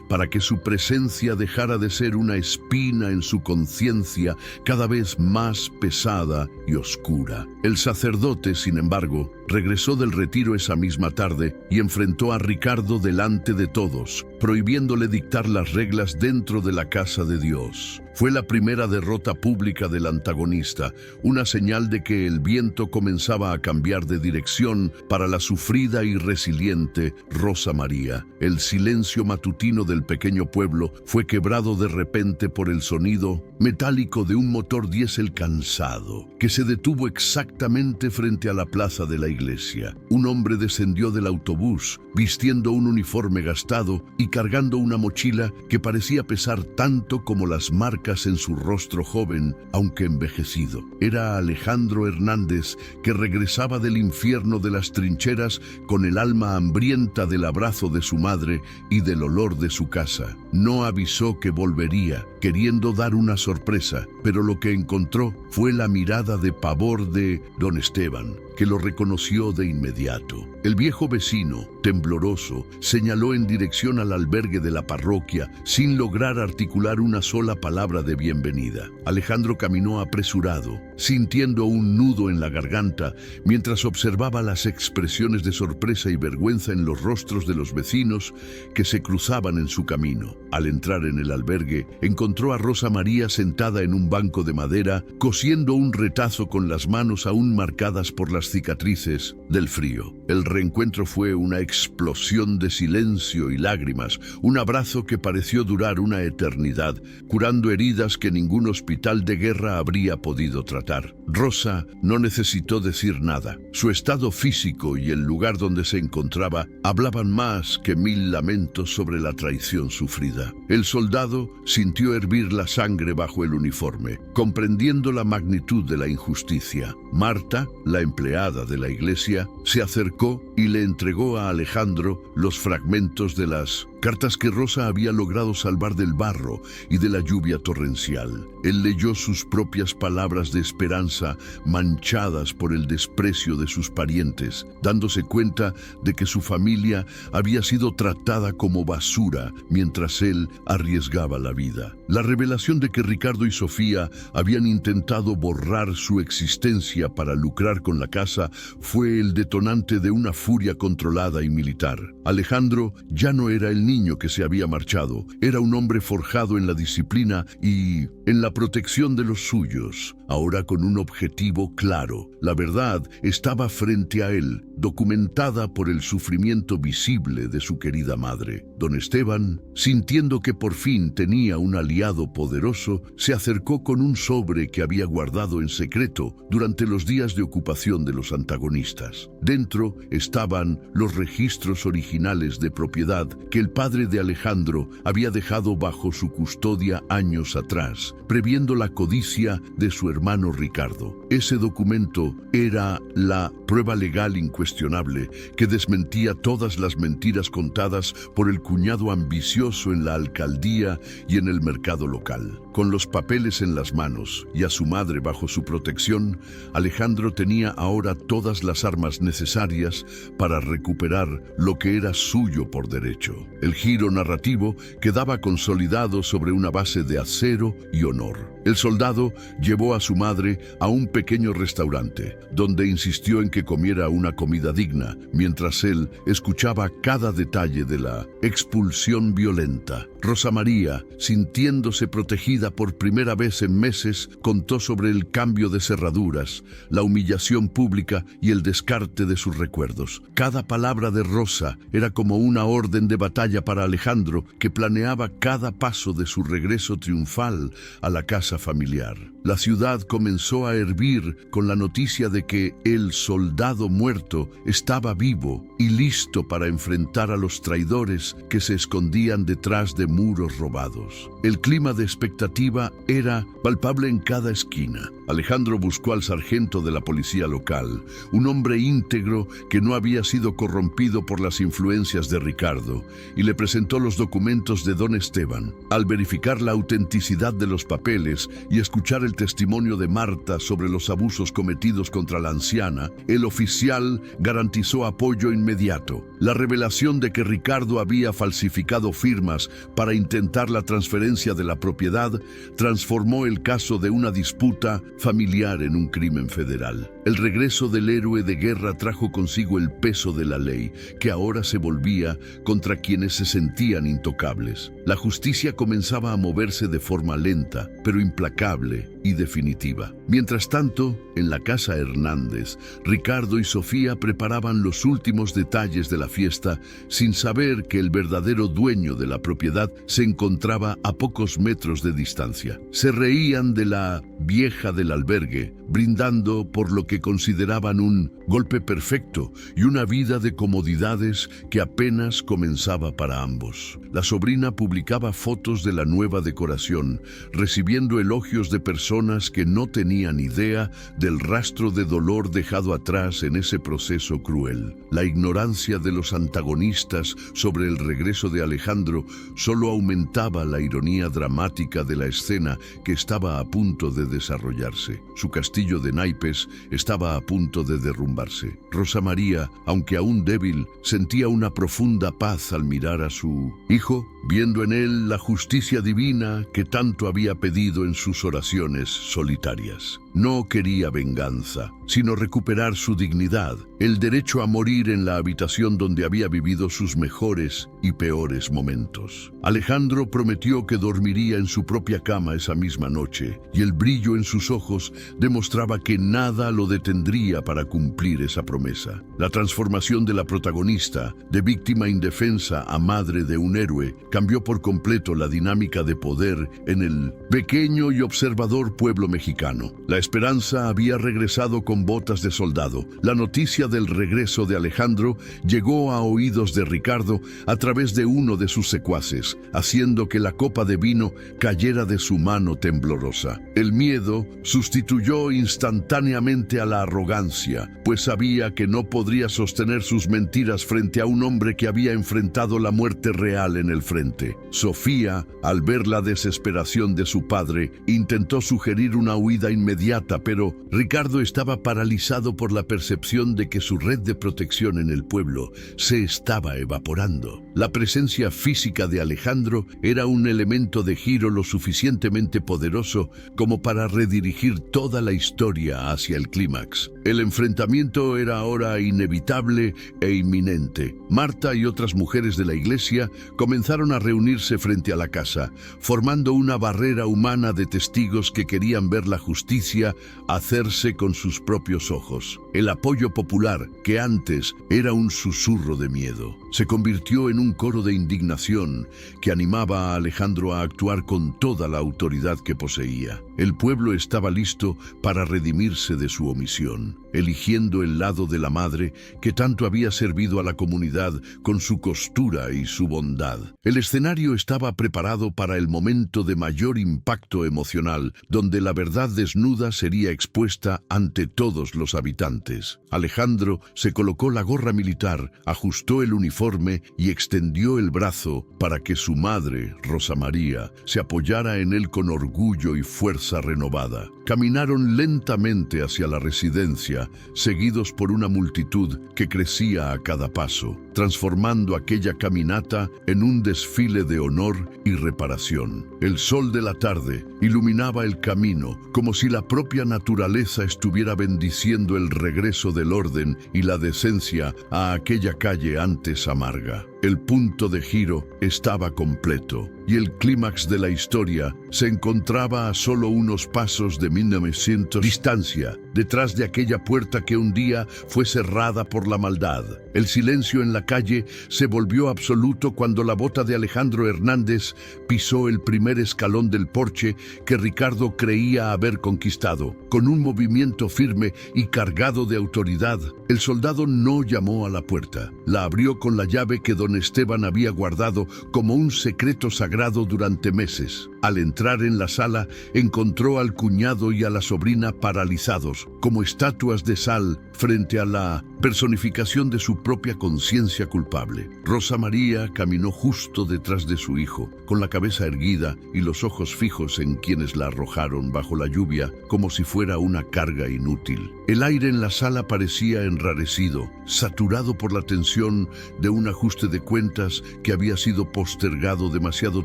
para que su presencia dejara de ser una espina en su conciencia cada vez más pesada y oscura. El sacerdote, sin embargo, regresó del retiro esa misma tarde y enfrentó a Ricardo delante de todos, prohibiéndole dictar las reglas dentro de la casa de Dios. Fue la primera derrota pública del antagonista, una señal de que el viento comenzaba a cambiar de dirección para la sufrida y resiliente Rosa María. El silencio matutino del pequeño pueblo fue quebrado de repente por el sonido metálico de un motor diésel cansado, que se detuvo exactamente frente a la plaza de la iglesia. Un hombre descendió del autobús, vistiendo un uniforme gastado y cargando una mochila que parecía pesar tanto como las marcas en su rostro joven, aunque envejecido. Era Alejandro Hernández, que regresaba del infierno de las trincheras con el alma hambrienta del abrazo de su madre y del olor de su casa. No avisó que volvería, queriendo dar una sorpresa, pero lo que encontró fue la mirada de pavor de don Esteban, que lo reconoció de inmediato. El viejo vecino, tembloroso, señaló en dirección al albergue de la parroquia sin lograr articular una sola palabra de bienvenida. Alejandro caminó apresurado, sintiendo un nudo en la garganta, mientras observaba las expresiones de sorpresa y vergüenza en los rostros de los vecinos que se cruzaban en su camino. Al entrar en el albergue, encontró a Rosa María sentada en un banco de madera, cosiendo un retazo con las manos aún marcadas por las cicatrices del frío. El reencuentro fue una explosión de silencio y lágrimas, un abrazo que pareció durar una eternidad, curando heridas que ningún hospital de guerra habría podido tratar. Rosa no necesitó decir nada. Su estado físico y el lugar donde se encontraba hablaban más que 1000 lamentos sobre la traición sufrida. El soldado sintió hervir la sangre bajo el uniforme, comprendiendo la magnitud de la injusticia. Marta, la empleada de la iglesia, se acercó y le entregó a Alejandro los fragmentos de las cartas que Rosa había logrado salvar del barro y de la lluvia torrencial. Él leyó sus propias palabras de esperanza manchadas por el desprecio de sus parientes, dándose cuenta de que su familia había sido tratada como basura mientras él arriesgaba la vida. La revelación de que Ricardo y Sofía habían intentado borrar su existencia para lucrar con la casa fue el detonante de una furia controlada y militar. Alejandro ya no era el niño que se había marchado, era un hombre forjado en la disciplina y en la protección de los suyos, ahora con un objetivo claro. La verdad estaba frente a él, documentada por el sufrimiento visible de su querida madre. Don Esteban, sintiendo que por fin tenía un aliado poderoso, se acercó con un sobre que había guardado en secreto durante los días de ocupación de los antagonistas. Dentro estaban los registros originales de propiedad que el padre de Alejandro había dejado bajo su custodia años atrás, previendo la codicia de su hermano Ricardo. Ese documento era la prueba legal incuestionable que desmentía todas las mentiras contadas por el cuñado ambicioso en la alcaldía y en el mercado local. Con los papeles en las manos y a su madre bajo su protección, Alejandro tenía ahora todas las armas necesarias para recuperar lo que era suyo por derecho. El giro narrativo quedaba consolidado sobre una base de acero y honor. El soldado llevó a su madre a un pequeño restaurante, donde insistió en que comiera una comida digna, mientras él escuchaba cada detalle de la expulsión violenta. Rosa María, sintiéndose protegida por primera vez en meses, contó sobre el cambio de cerraduras, la humillación pública y el descarte de sus recuerdos. Cada palabra de Rosa era como una orden de batalla para Alejandro, que planeaba cada paso de su regreso triunfal a la casa familiar. La ciudad comenzó a hervir con la noticia de que el soldado muerto estaba vivo y listo para enfrentar a los traidores que se escondían detrás de muros robados. El clima de expectativa era palpable en cada esquina. Alejandro buscó al sargento de la policía local, un hombre íntegro que no había sido corrompido por las influencias de Ricardo, y le presentó los documentos de Don Esteban. Al verificar la autenticidad de los papeles y escuchar el testimonio de Marta sobre los abusos cometidos contra la anciana, el oficial garantizó apoyo inmediato. La revelación de que Ricardo había falsificado firmas para intentar la transferencia de la propiedad transformó el caso de una disputa familiar en un crimen federal. El regreso del héroe de guerra trajo consigo el peso de la ley, que ahora se volvía contra quienes se sentían intocables. La justicia comenzaba a moverse de forma lenta, pero implacable y definitiva. Mientras tanto, en la casa Hernández, Ricardo y Sofía preparaban los últimos detalles de la fiesta sin saber que el verdadero dueño de la propiedad se encontraba a pocos metros de distancia. Se reían de la vieja del albergue, brindando por lo que consideraban un golpe perfecto y una vida de comodidades que apenas comenzaba para ambos. La sobrina publicaba fotos de la nueva decoración, recibiendo elogios de personas que no tenían idea del rastro de dolor dejado atrás en ese proceso cruel. La ignorancia de los antagonistas sobre el regreso de Alejandro solo aumentaba la ironía dramática de la escena que estaba a punto de desarrollarse. Su castillo de naipes estaba a punto de derrumbarse. Rosa María, aunque aún débil, sentía una profunda paz al mirar a su hijo, viendo en él la justicia divina que tanto había pedido en sus oraciones solitarias. No quería venganza, sino recuperar su dignidad, el derecho a morir en la habitación donde había vivido sus mejores y peores momentos. Alejandro prometió que dormiría en su propia cama esa misma noche, y el brillo en sus ojos demostraba que nada lo detendría para cumplir esa promesa. La transformación de la protagonista, de víctima indefensa a madre de un héroe, cambió por completo la dinámica de poder en el pequeño y observador pueblo mexicano. La esperanza había regresado con botas de soldado. La noticia del regreso de Alejandro llegó a oídos de Ricardo a través de uno de sus secuaces, haciendo que la copa de vino cayera de su mano temblorosa. El miedo sustituyó instantáneamente a la arrogancia, pues sabía que no podría sostener sus mentiras frente a un hombre que había enfrentado la muerte real en el frente. Sofía, al ver la desesperación de su padre, intentó sugerir una huida inmediata, pero Ricardo estaba paralizado por la percepción de que su red de protección en el pueblo se estaba evaporando. La presencia física de Alejandro era un elemento de giro lo suficientemente poderoso como para redirigir toda la historia hacia el clímax. El enfrentamiento era ahora inevitable e inminente. Marta y otras mujeres de la iglesia comenzaron a reunirse frente a la casa, formando una barrera humana de testigos que querían ver la justicia hacerse con sus propios ojos. El apoyo popular, que antes era un susurro de miedo, se convirtió en un coro de indignación que animaba a Alejandro a actuar con toda la autoridad que poseía. El pueblo estaba listo para redimirse de su omisión, eligiendo el lado de la madre que tanto había servido a la comunidad con su costura y su bondad. El escenario estaba preparado para el momento de mayor impacto emocional, donde la verdad desnuda sería expuesta ante todos los habitantes. Alejandro se colocó la gorra militar, ajustó el uniforme y extendió el brazo para que su madre, Rosa María, se apoyara en él con orgullo y fuerza renovada. Caminaron lentamente hacia la residencia, seguidos por una multitud que crecía a cada paso, transformando aquella caminata en un desfile de honor y reparación. El sol de la tarde iluminaba el camino, como si la propia naturaleza estuviera bendiciendo el regreso del orden y la decencia a aquella calle antes amarga. El punto de giro estaba completo y el clímax de la historia se encontraba a solo unos pasos de 1900 distancia, detrás de aquella puerta que un día fue cerrada por la maldad. El silencio en la calle se volvió absoluto cuando la bota de Alejandro Hernández pisó el primer escalón del porche que Ricardo creía haber conquistado. Con un movimiento firme y cargado de autoridad, el soldado no llamó a la puerta. La abrió con la llave que don Esteban había guardado como un secreto sagrado durante meses. Al entrar en la sala, encontró al cuñado y a la sobrina paralizados, como estatuas de sal frente a la personificación de su propia conciencia culpable. Rosa María caminó justo detrás de su hijo, con la cabeza erguida y los ojos fijos en quienes la arrojaron bajo la lluvia como si fuera una carga inútil. El aire en la sala parecía enrarecido, saturado por la tensión de un ajuste de cuentas que había sido postergado demasiado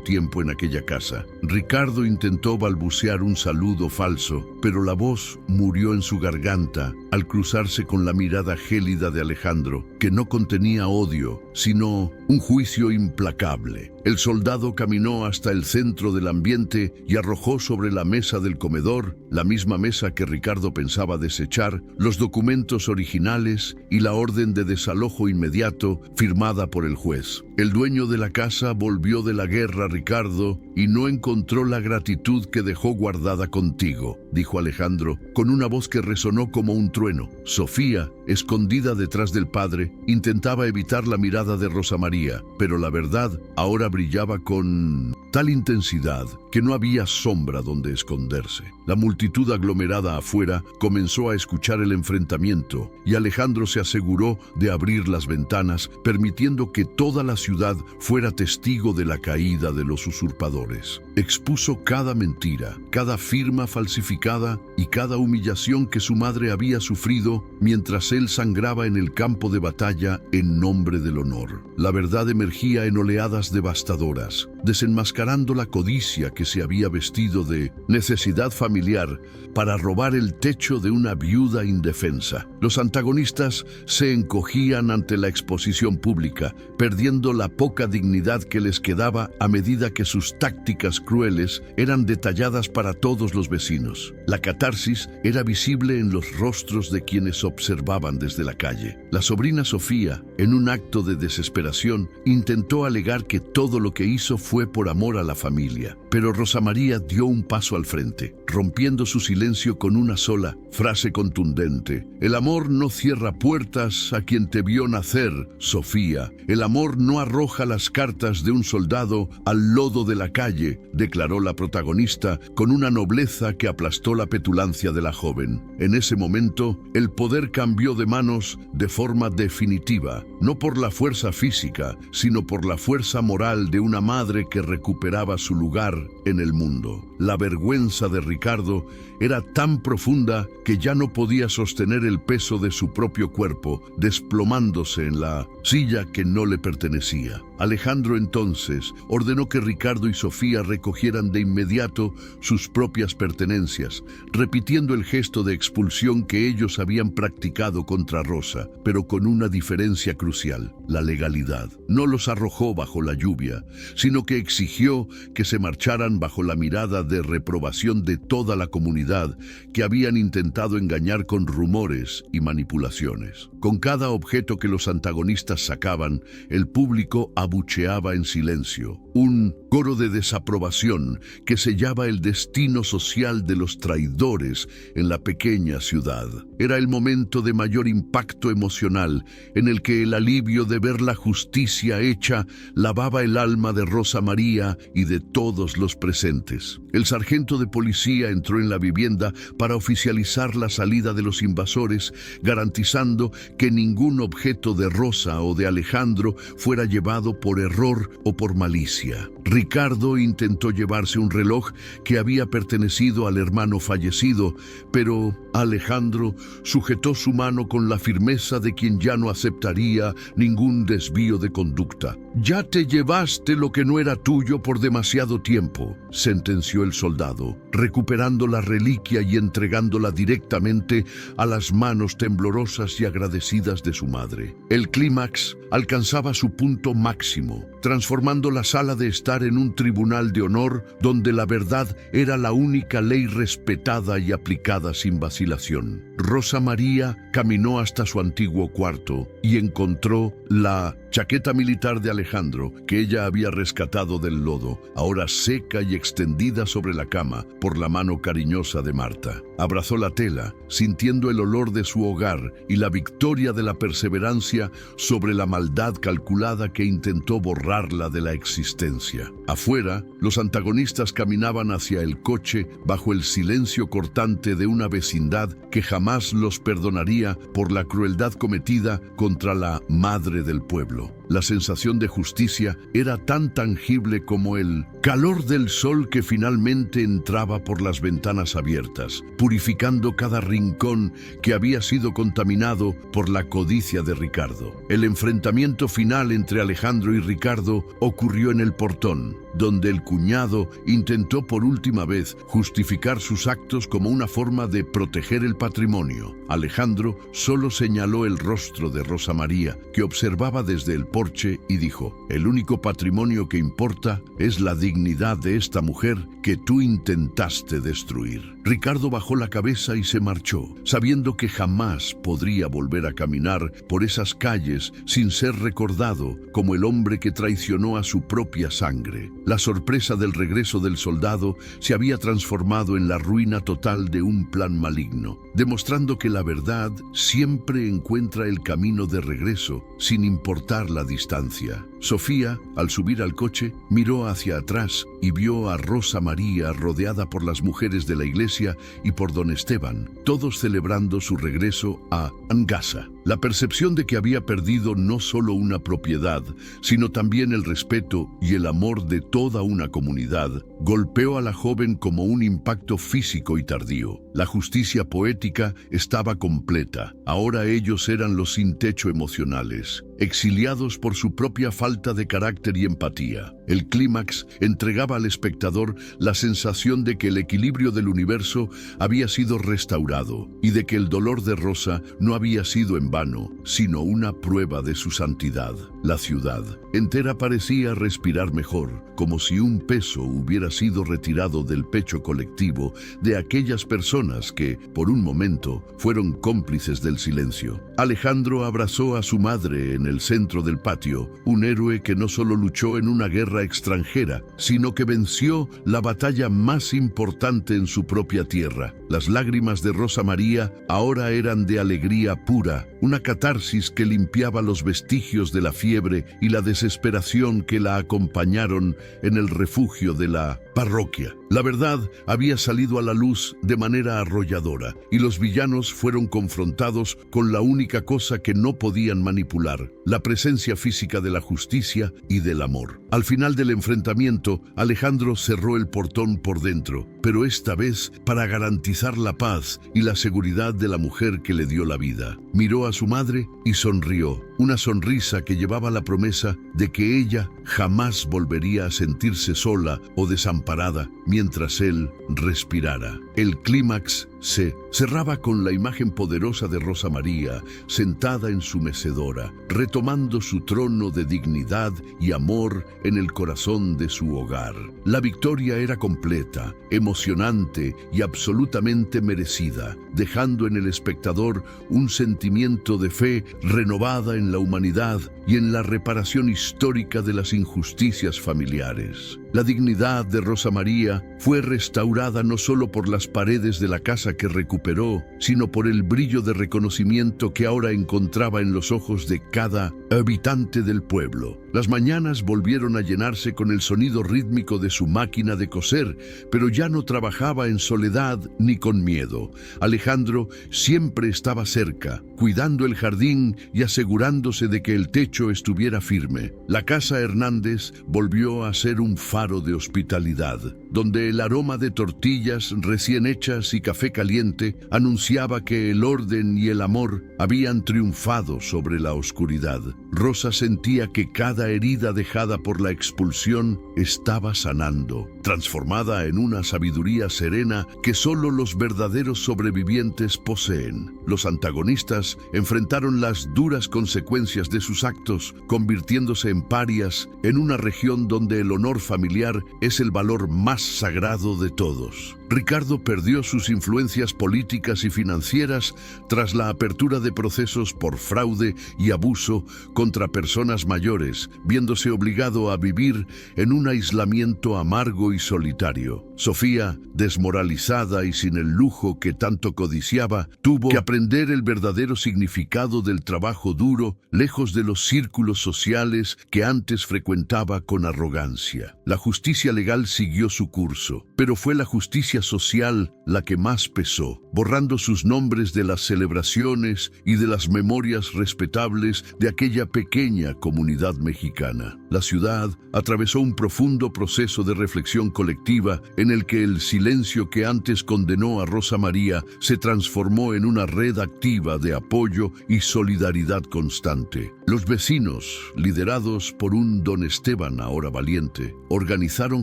tiempo en aquella casa. Ricardo intentó balbucear un saludo falso, pero la voz murió en su garganta al cruzarse con la mirada gélida de Alejandro, que no contenía odio, sino un juicio implacable. El soldado caminó hasta el centro del ambiente y arrojó sobre la mesa del comedor, la misma mesa que Ricardo pensaba desechar, los documentos originales y la orden de desalojo inmediato firmada por el juez. El dueño de la casa volvió de la guerra, Ricardo, y no encontró la gratitud que dejó guardada contigo, dijo Alejandro, con una voz que resonó como un trueno. Sofía, escondida detrás del padre, intentaba evitar la mirada de Rosa María, pero la verdad ahora brillaba con tal intensidad que no había sombra donde esconderse. La multitud aglomerada afuera comenzó a escuchar el enfrentamiento y Alejandro se aseguró de abrir las ventanas, permitiendo que toda la ciudad fuera testigo de la caída de los usurpadores. Expuso cada mentira, cada firma falsificada y cada humillación que su madre había sufrido mientras él sangraba en el campo de batalla en nombre del honor. La verdad emergía en oleadas devastadoras, desenmascarando la codicia que se había vestido de necesidad familiar para robar el techo de una viuda indefensa. Los antagonistas se encogían ante la exposición pública, perdiendo la poca dignidad que les quedaba a medida que sus tácticas crueles eran detalladas para todos los vecinos. La catarsis era visible en los rostros de quienes observaban desde la calle. La sobrina Sofía, en un acto de desesperación, intentó alegar que todo lo que hizo fue por amor a la familia. Pero Rosa María dio un paso al frente, rompiendo su silencio con una sola frase contundente. El amor no cierra puertas a quien te vio nacer, Sofía. El amor no arroja las cartas de un soldado al lodo de la calle, declaró la protagonista con una nobleza que aplastó la petulancia de la joven. En ese momento, el poder cambió de manos de forma definitiva, no por la fuerza física, sino por la fuerza moral de una madre que recuperaba su lugar en el mundo. La vergüenza de Ricardo era tan profunda que ya no podía sostener el peso de su propio cuerpo, desplomándose en la silla que no le pertenecía. Alejandro entonces ordenó que Ricardo y Sofía recogieran de inmediato sus propias pertenencias, repitiendo el gesto de expulsión que ellos habían practicado contra Rosa, pero con una diferencia crucial: la legalidad. No los arrojó bajo la lluvia, sino que exigió que se marcharan bajo la mirada de reprobación de toda la comunidad que habían intentado engañar con rumores y manipulaciones. Con cada objeto que los antagonistas sacaban, el público abucheaba en silencio, un coro de desaprobación que sellaba el destino social de los traidores en la pequeña ciudad. Era el momento de mayor impacto emocional, en el que el alivio de ver la justicia hecha lavaba el alma de Rosa María y de todos los presentes. El sargento de policía entró en la vivienda para oficializar la salida de los invasores, garantizando que ningún objeto de Rosa o de Alejandro fuera llevado por error o por malicia. Ricardo intentó llevarse un reloj que había pertenecido al hermano fallecido, pero Alejandro sujetó su mano con la firmeza de quien ya no aceptaría ningún desvío de conducta. «Ya te llevaste lo que no era tuyo por demasiado tiempo», sentenció el soldado, recuperando la reliquia y entregándola directamente a las manos temblorosas y agradecidas de su madre. El clímax alcanzaba su punto máximo, transformando la sala de estar en un tribunal de honor donde la verdad era la única ley respetada y aplicada sin vacilación. Rosa María caminó hasta su antiguo cuarto y encontró la chaqueta militar de Alejandro que ella había rescatado del lodo, ahora seca y extendida sobre la cama por la mano cariñosa de Marta. Abrazó la tela, sintiendo el olor de su hogar y la victoria de la perseverancia sobre la maldad calculada que intentó borrarla de la existencia. Afuera, los antagonistas caminaban hacia el coche bajo el silencio cortante de una vecindad que jamás los perdonaría por la crueldad cometida contra la madre del pueblo. La sensación de justicia era tan tangible como el calor del sol que finalmente entraba por las ventanas abiertas, purificando cada rincón que había sido contaminado por la codicia de Ricardo. El enfrentamiento final entre Alejandro y Ricardo ocurrió en el portón, donde el cuñado intentó por última vez justificar sus actos como una forma de proteger el patrimonio. Alejandro solo señaló el rostro de Rosa María, que observaba desde el porche, y dijo: «El único patrimonio que importa es la dignidad de esta mujer que tú intentaste destruir». Ricardo bajó la cabeza y se marchó, sabiendo que jamás podría volver a caminar por esas calles sin ser recordado como el hombre que traicionó a su propia sangre. La sorpresa del regreso del soldado se había transformado en la ruina total de un plan maligno, demostrando que la verdad siempre encuentra el camino de regreso, sin importar la distancia. Sofía, al subir al coche, miró hacia atrás y vio a Rosa María rodeada por las mujeres de la iglesia y por don Esteban, todos celebrando su regreso a Angasa. La percepción de que había perdido no solo una propiedad, sino también el respeto y el amor de toda una comunidad, golpeó a la joven como un impacto físico y tardío. La justicia poética estaba completa. Ahora ellos eran los sin techo emocionales, exiliados por su propia falta de carácter y empatía. El clímax entregaba al espectador la sensación de que el equilibrio del universo había sido restaurado y de que el dolor de Rosa no había sido en vano, sino una prueba de su santidad. La ciudad entera parecía respirar mejor, como si un peso hubiera sido retirado del pecho colectivo de aquellas personas que, por un momento, fueron cómplices del silencio. Alejandro abrazó a su madre en el centro del patio, un héroe que no solo luchó en una guerra extranjera, sino que venció la batalla más importante en su propia tierra. Las lágrimas de Rosa María ahora eran de alegría pura, una catarsis que limpiaba los vestigios de la fiebre y la desesperación que la acompañaron en el refugio de la parroquia. La verdad había salido a la luz de manera arrolladora y los villanos fueron confrontados con la única cosa que no podían manipular, la presencia física de la justicia y del amor. Al final del enfrentamiento, Alejandro cerró el portón por dentro, pero esta vez para garantizar la paz y la seguridad de la mujer que le dio la vida. Miró a su madre y sonrió, una sonrisa que llevaba la promesa de que ella jamás volvería a sentirse sola o desamparada mientras él respirara. El clímax se cerraba con la imagen poderosa de Rosa María sentada en su mecedora, retomando su trono de dignidad y amor en el corazón de su hogar. La victoria era completa, emocionante y absolutamente merecida, dejando en el espectador un sentimiento de fe renovada en la humanidad y en la reparación histórica de las injusticias familiares. La dignidad de Rosa María fue restaurada no solo por las paredes de la casa que recuperó, sino por el brillo de reconocimiento que ahora encontraba en los ojos de cada habitante del pueblo. Las mañanas volvieron a llenarse con el sonido rítmico de su máquina de coser, pero ya no trabajaba en soledad ni con miedo. Alejandro siempre estaba cerca, cuidando el jardín y asegurándose de que el techo estuviera firme. La casa Hernández volvió a ser un faro de hospitalidad, donde el aroma de tortillas recién hechas y café caliente anunciaba que el orden y el amor habían triunfado sobre la oscuridad. Rosa sentía que cada herida dejada por la expulsión estaba sanando, transformada en una sabiduría serena que solo los verdaderos sobrevivientes poseen. Los antagonistas enfrentaron las duras consecuencias de sus actos, convirtiéndose en parias en una región donde el honor familiar es el valor más sagrado de todos. Ricardo perdió sus influencias políticas y financieras tras la apertura de procesos por fraude y abuso contra personas mayores, viéndose obligado a vivir en un aislamiento amargo y solitario. Sofía, desmoralizada y sin el lujo que tanto codiciaba, tuvo que aprender el verdadero significado del trabajo duro, lejos de los círculos sociales que antes frecuentaba con arrogancia. La justicia legal siguió su curso, pero fue la justicia social la que más pesó, borrando sus nombres de las celebraciones y de las memorias respetables de aquella pequeña comunidad mexicana. La ciudad atravesó un profundo proceso de reflexión colectiva en el que el silencio que antes condenó a Rosa María se transformó en una red activa de apoyo y solidaridad constante. Los vecinos, liderados por un don Esteban ahora valiente, organizaron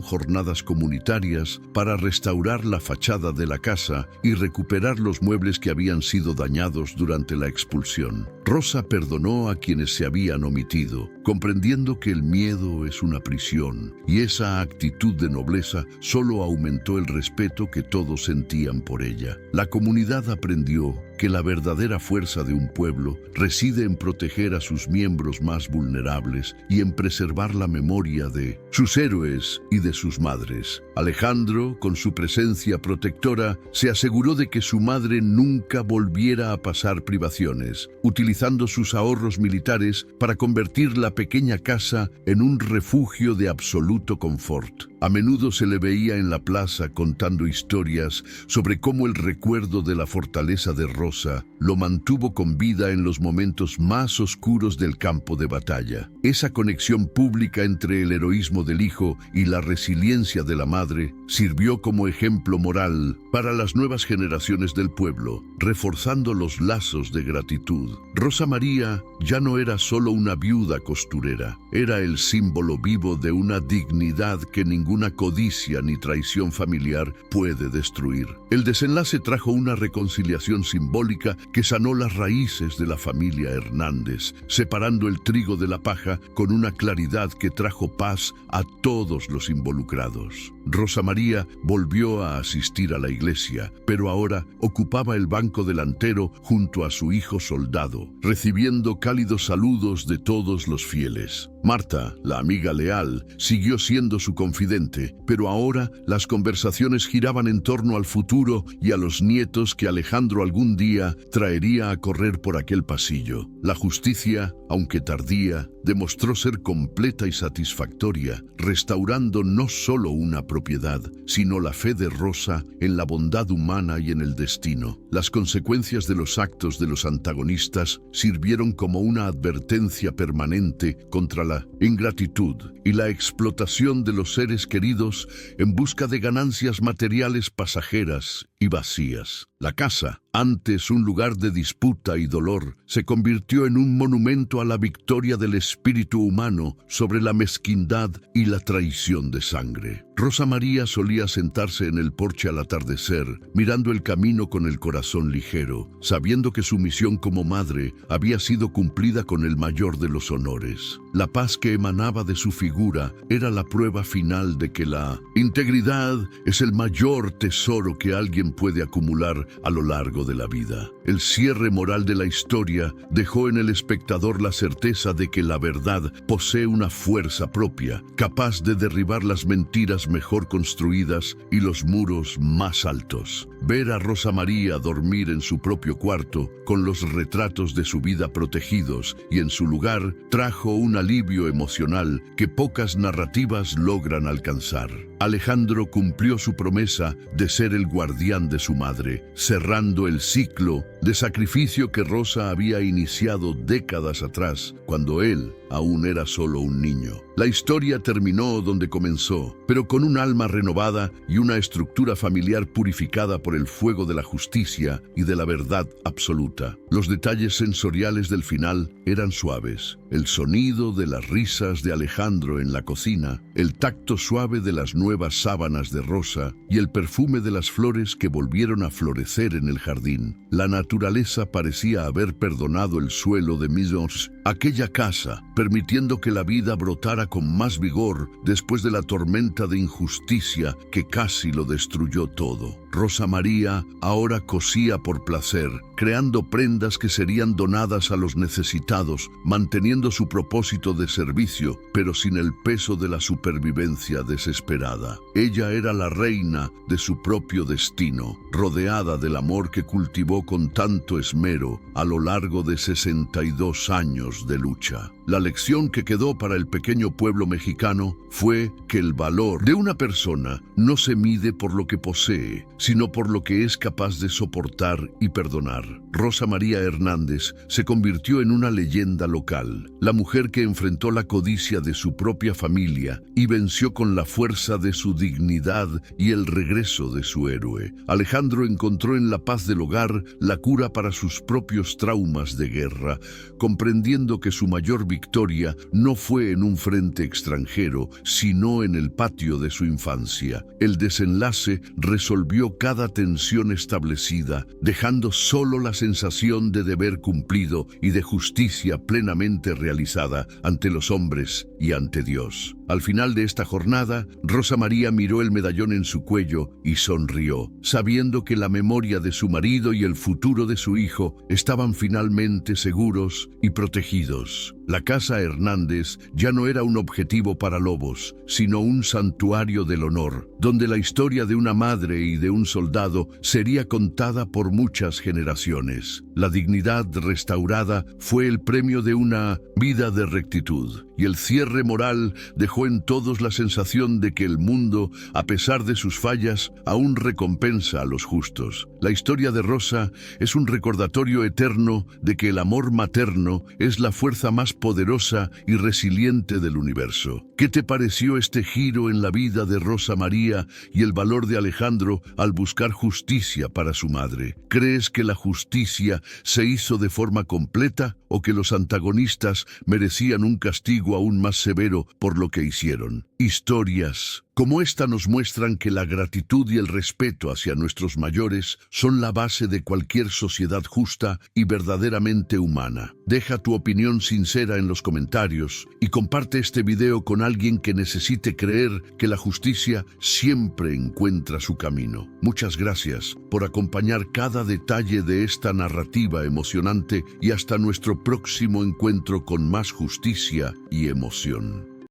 jornadas comunitarias para restaurar la fachada de la casa y recuperar los muebles que habían sido dañados durante la expulsión. Rosa perdonó a quienes se habían omitido, comprendiendo que el miedo es una prisión, y esa actitud de nobleza solo aumentó el respeto que todos sentían por ella. La comunidad aprendió que la verdadera fuerza de un pueblo reside en proteger a sus miembros más vulnerables y en preservar la memoria de sus héroes y de sus madres. Alejandro, con su presencia protectora, se aseguró de que su madre nunca volviera a pasar privaciones, utilizando sus ahorros militares para convertir la pequeña casa en un refugio de absoluto confort. A menudo se le veía en la plaza contando historias sobre cómo el recuerdo de la fortaleza de Rosa lo mantuvo con vida en los momentos más oscuros del campo de batalla. Esa conexión pública entre el heroísmo del hijo y la resiliencia de la madre sirvió como ejemplo moral para las nuevas generaciones del pueblo, reforzando los lazos de gratitud. Rosa María ya no era solo una viuda costurera, era el símbolo vivo de una dignidad que ninguna codicia ni traición familiar puede destruir. El desenlace trajo una reconciliación simbólica simbólica que sanó las raíces de la familia Hernández, separando el trigo de la paja con una claridad que trajo paz a todos los involucrados. Rosa María volvió a asistir a la iglesia, pero ahora ocupaba el banco delantero junto a su hijo soldado, recibiendo cálidos saludos de todos los fieles. Marta, la amiga leal, siguió siendo su confidente, pero ahora las conversaciones giraban en torno al futuro y a los nietos que Alejandro algún día traería a correr por aquel pasillo. La justicia, aunque tardía, demostró ser completa y satisfactoria, restaurando no solo una propiedad, sino la fe de Rosa en la bondad humana y en el destino. Las consecuencias de los actos de los antagonistas sirvieron como una advertencia permanente contra la ingratitud y la explotación de los seres queridos en busca de ganancias materiales pasajeras y vacías. La casa, antes un lugar de disputa y dolor, se convirtió en un monumento a la victoria del espíritu humano sobre la mezquindad y la traición de sangre. Rosa María solía sentarse en el porche al atardecer, mirando el camino con el corazón ligero, sabiendo que su misión como madre había sido cumplida con el mayor de los honores. La paz que emanaba de su figura era la prueba final de que la integridad es el mayor tesoro que alguien puede acumular a lo largo de la vida. El cierre moral de la historia dejó en el espectador la certeza de que la verdad posee una fuerza propia, capaz de derribar las mentiras mejor construidas y los muros más altos. Ver a Rosa María dormir en su propio cuarto, con los retratos de su vida protegidos y en su lugar, trajo un alivio emocional que pocas narrativas logran alcanzar. Alejandro cumplió su promesa de ser el guardián de su madre, cerrando el ciclo de sacrificio que Rosa había iniciado décadas atrás, cuando él aún era solo un niño. La historia terminó donde comenzó, pero con un alma renovada y una estructura familiar purificada por el fuego de la justicia y de la verdad absoluta. Los detalles sensoriales del final eran suaves. El sonido de las risas de Alejandro en la cocina, el tacto suave de las nuevas sábanas de Rosa y el perfume de las flores que volvieron a florecer en el jardín. La naturaleza parecía haber perdonado el suelo de Misons, aquella casa, permitiendo que la vida brotara con más vigor después de la tormenta de injusticia que casi lo destruyó todo. Rosa María ahora cosía por placer, creando prendas que serían donadas a los necesitados, manteniendo su propósito de servicio, pero sin el peso de la supervivencia desesperada. Ella era la reina de su propio destino, rodeada del amor que cultivó con tanto esmero a lo largo de 62 años de lucha. La lección que quedó para el pequeño pueblo mexicano fue que el valor de una persona no se mide por lo que posee, sino por lo que es capaz de soportar y perdonar. Rosa María Hernández se convirtió en una leyenda local, la mujer que enfrentó la codicia de su propia familia y venció con la fuerza de su dignidad y el regreso de su héroe. Alejandro encontró en la paz del hogar la cura para sus propios traumas de guerra, comprendiendo que su mayor victoria no fue en un frente extranjero, sino en el patio de su infancia. El desenlace resolvió cada tensión establecida, dejando solo la sensación de deber cumplido y de justicia plenamente realizada ante los hombres y ante Dios. Al final de esta jornada, Rosa María miró el medallón en su cuello y sonrió, sabiendo que la memoria de su marido y el futuro de su hijo estaban finalmente seguros y protegidos. La casa Hernández ya no era un objetivo para lobos, sino un santuario del honor, donde la historia de una madre y de un soldado sería contada por muchas generaciones. La dignidad restaurada fue el premio de una vida de rectitud, y el cierre moral dejó en todos la sensación de que el mundo, a pesar de sus fallas, aún recompensa a los justos. La historia de Rosa es un recordatorio eterno de que el amor materno es la fuerza más poderosa y resiliente del universo. ¿Qué te pareció este giro en la vida de Rosa María y el valor de Alejandro al buscar justicia para su madre? ¿Crees que la justicia se hizo de forma completa o que los antagonistas merecían un castigo aún más severo por lo que que hicieron. Historias como esta nos muestran que la gratitud y el respeto hacia nuestros mayores son la base de cualquier sociedad justa y verdaderamente humana. Deja tu opinión sincera en los comentarios y comparte este video con alguien que necesite creer que la justicia siempre encuentra su camino. Muchas gracias por acompañar cada detalle de esta narrativa emocionante y hasta nuestro próximo encuentro con más justicia y emoción.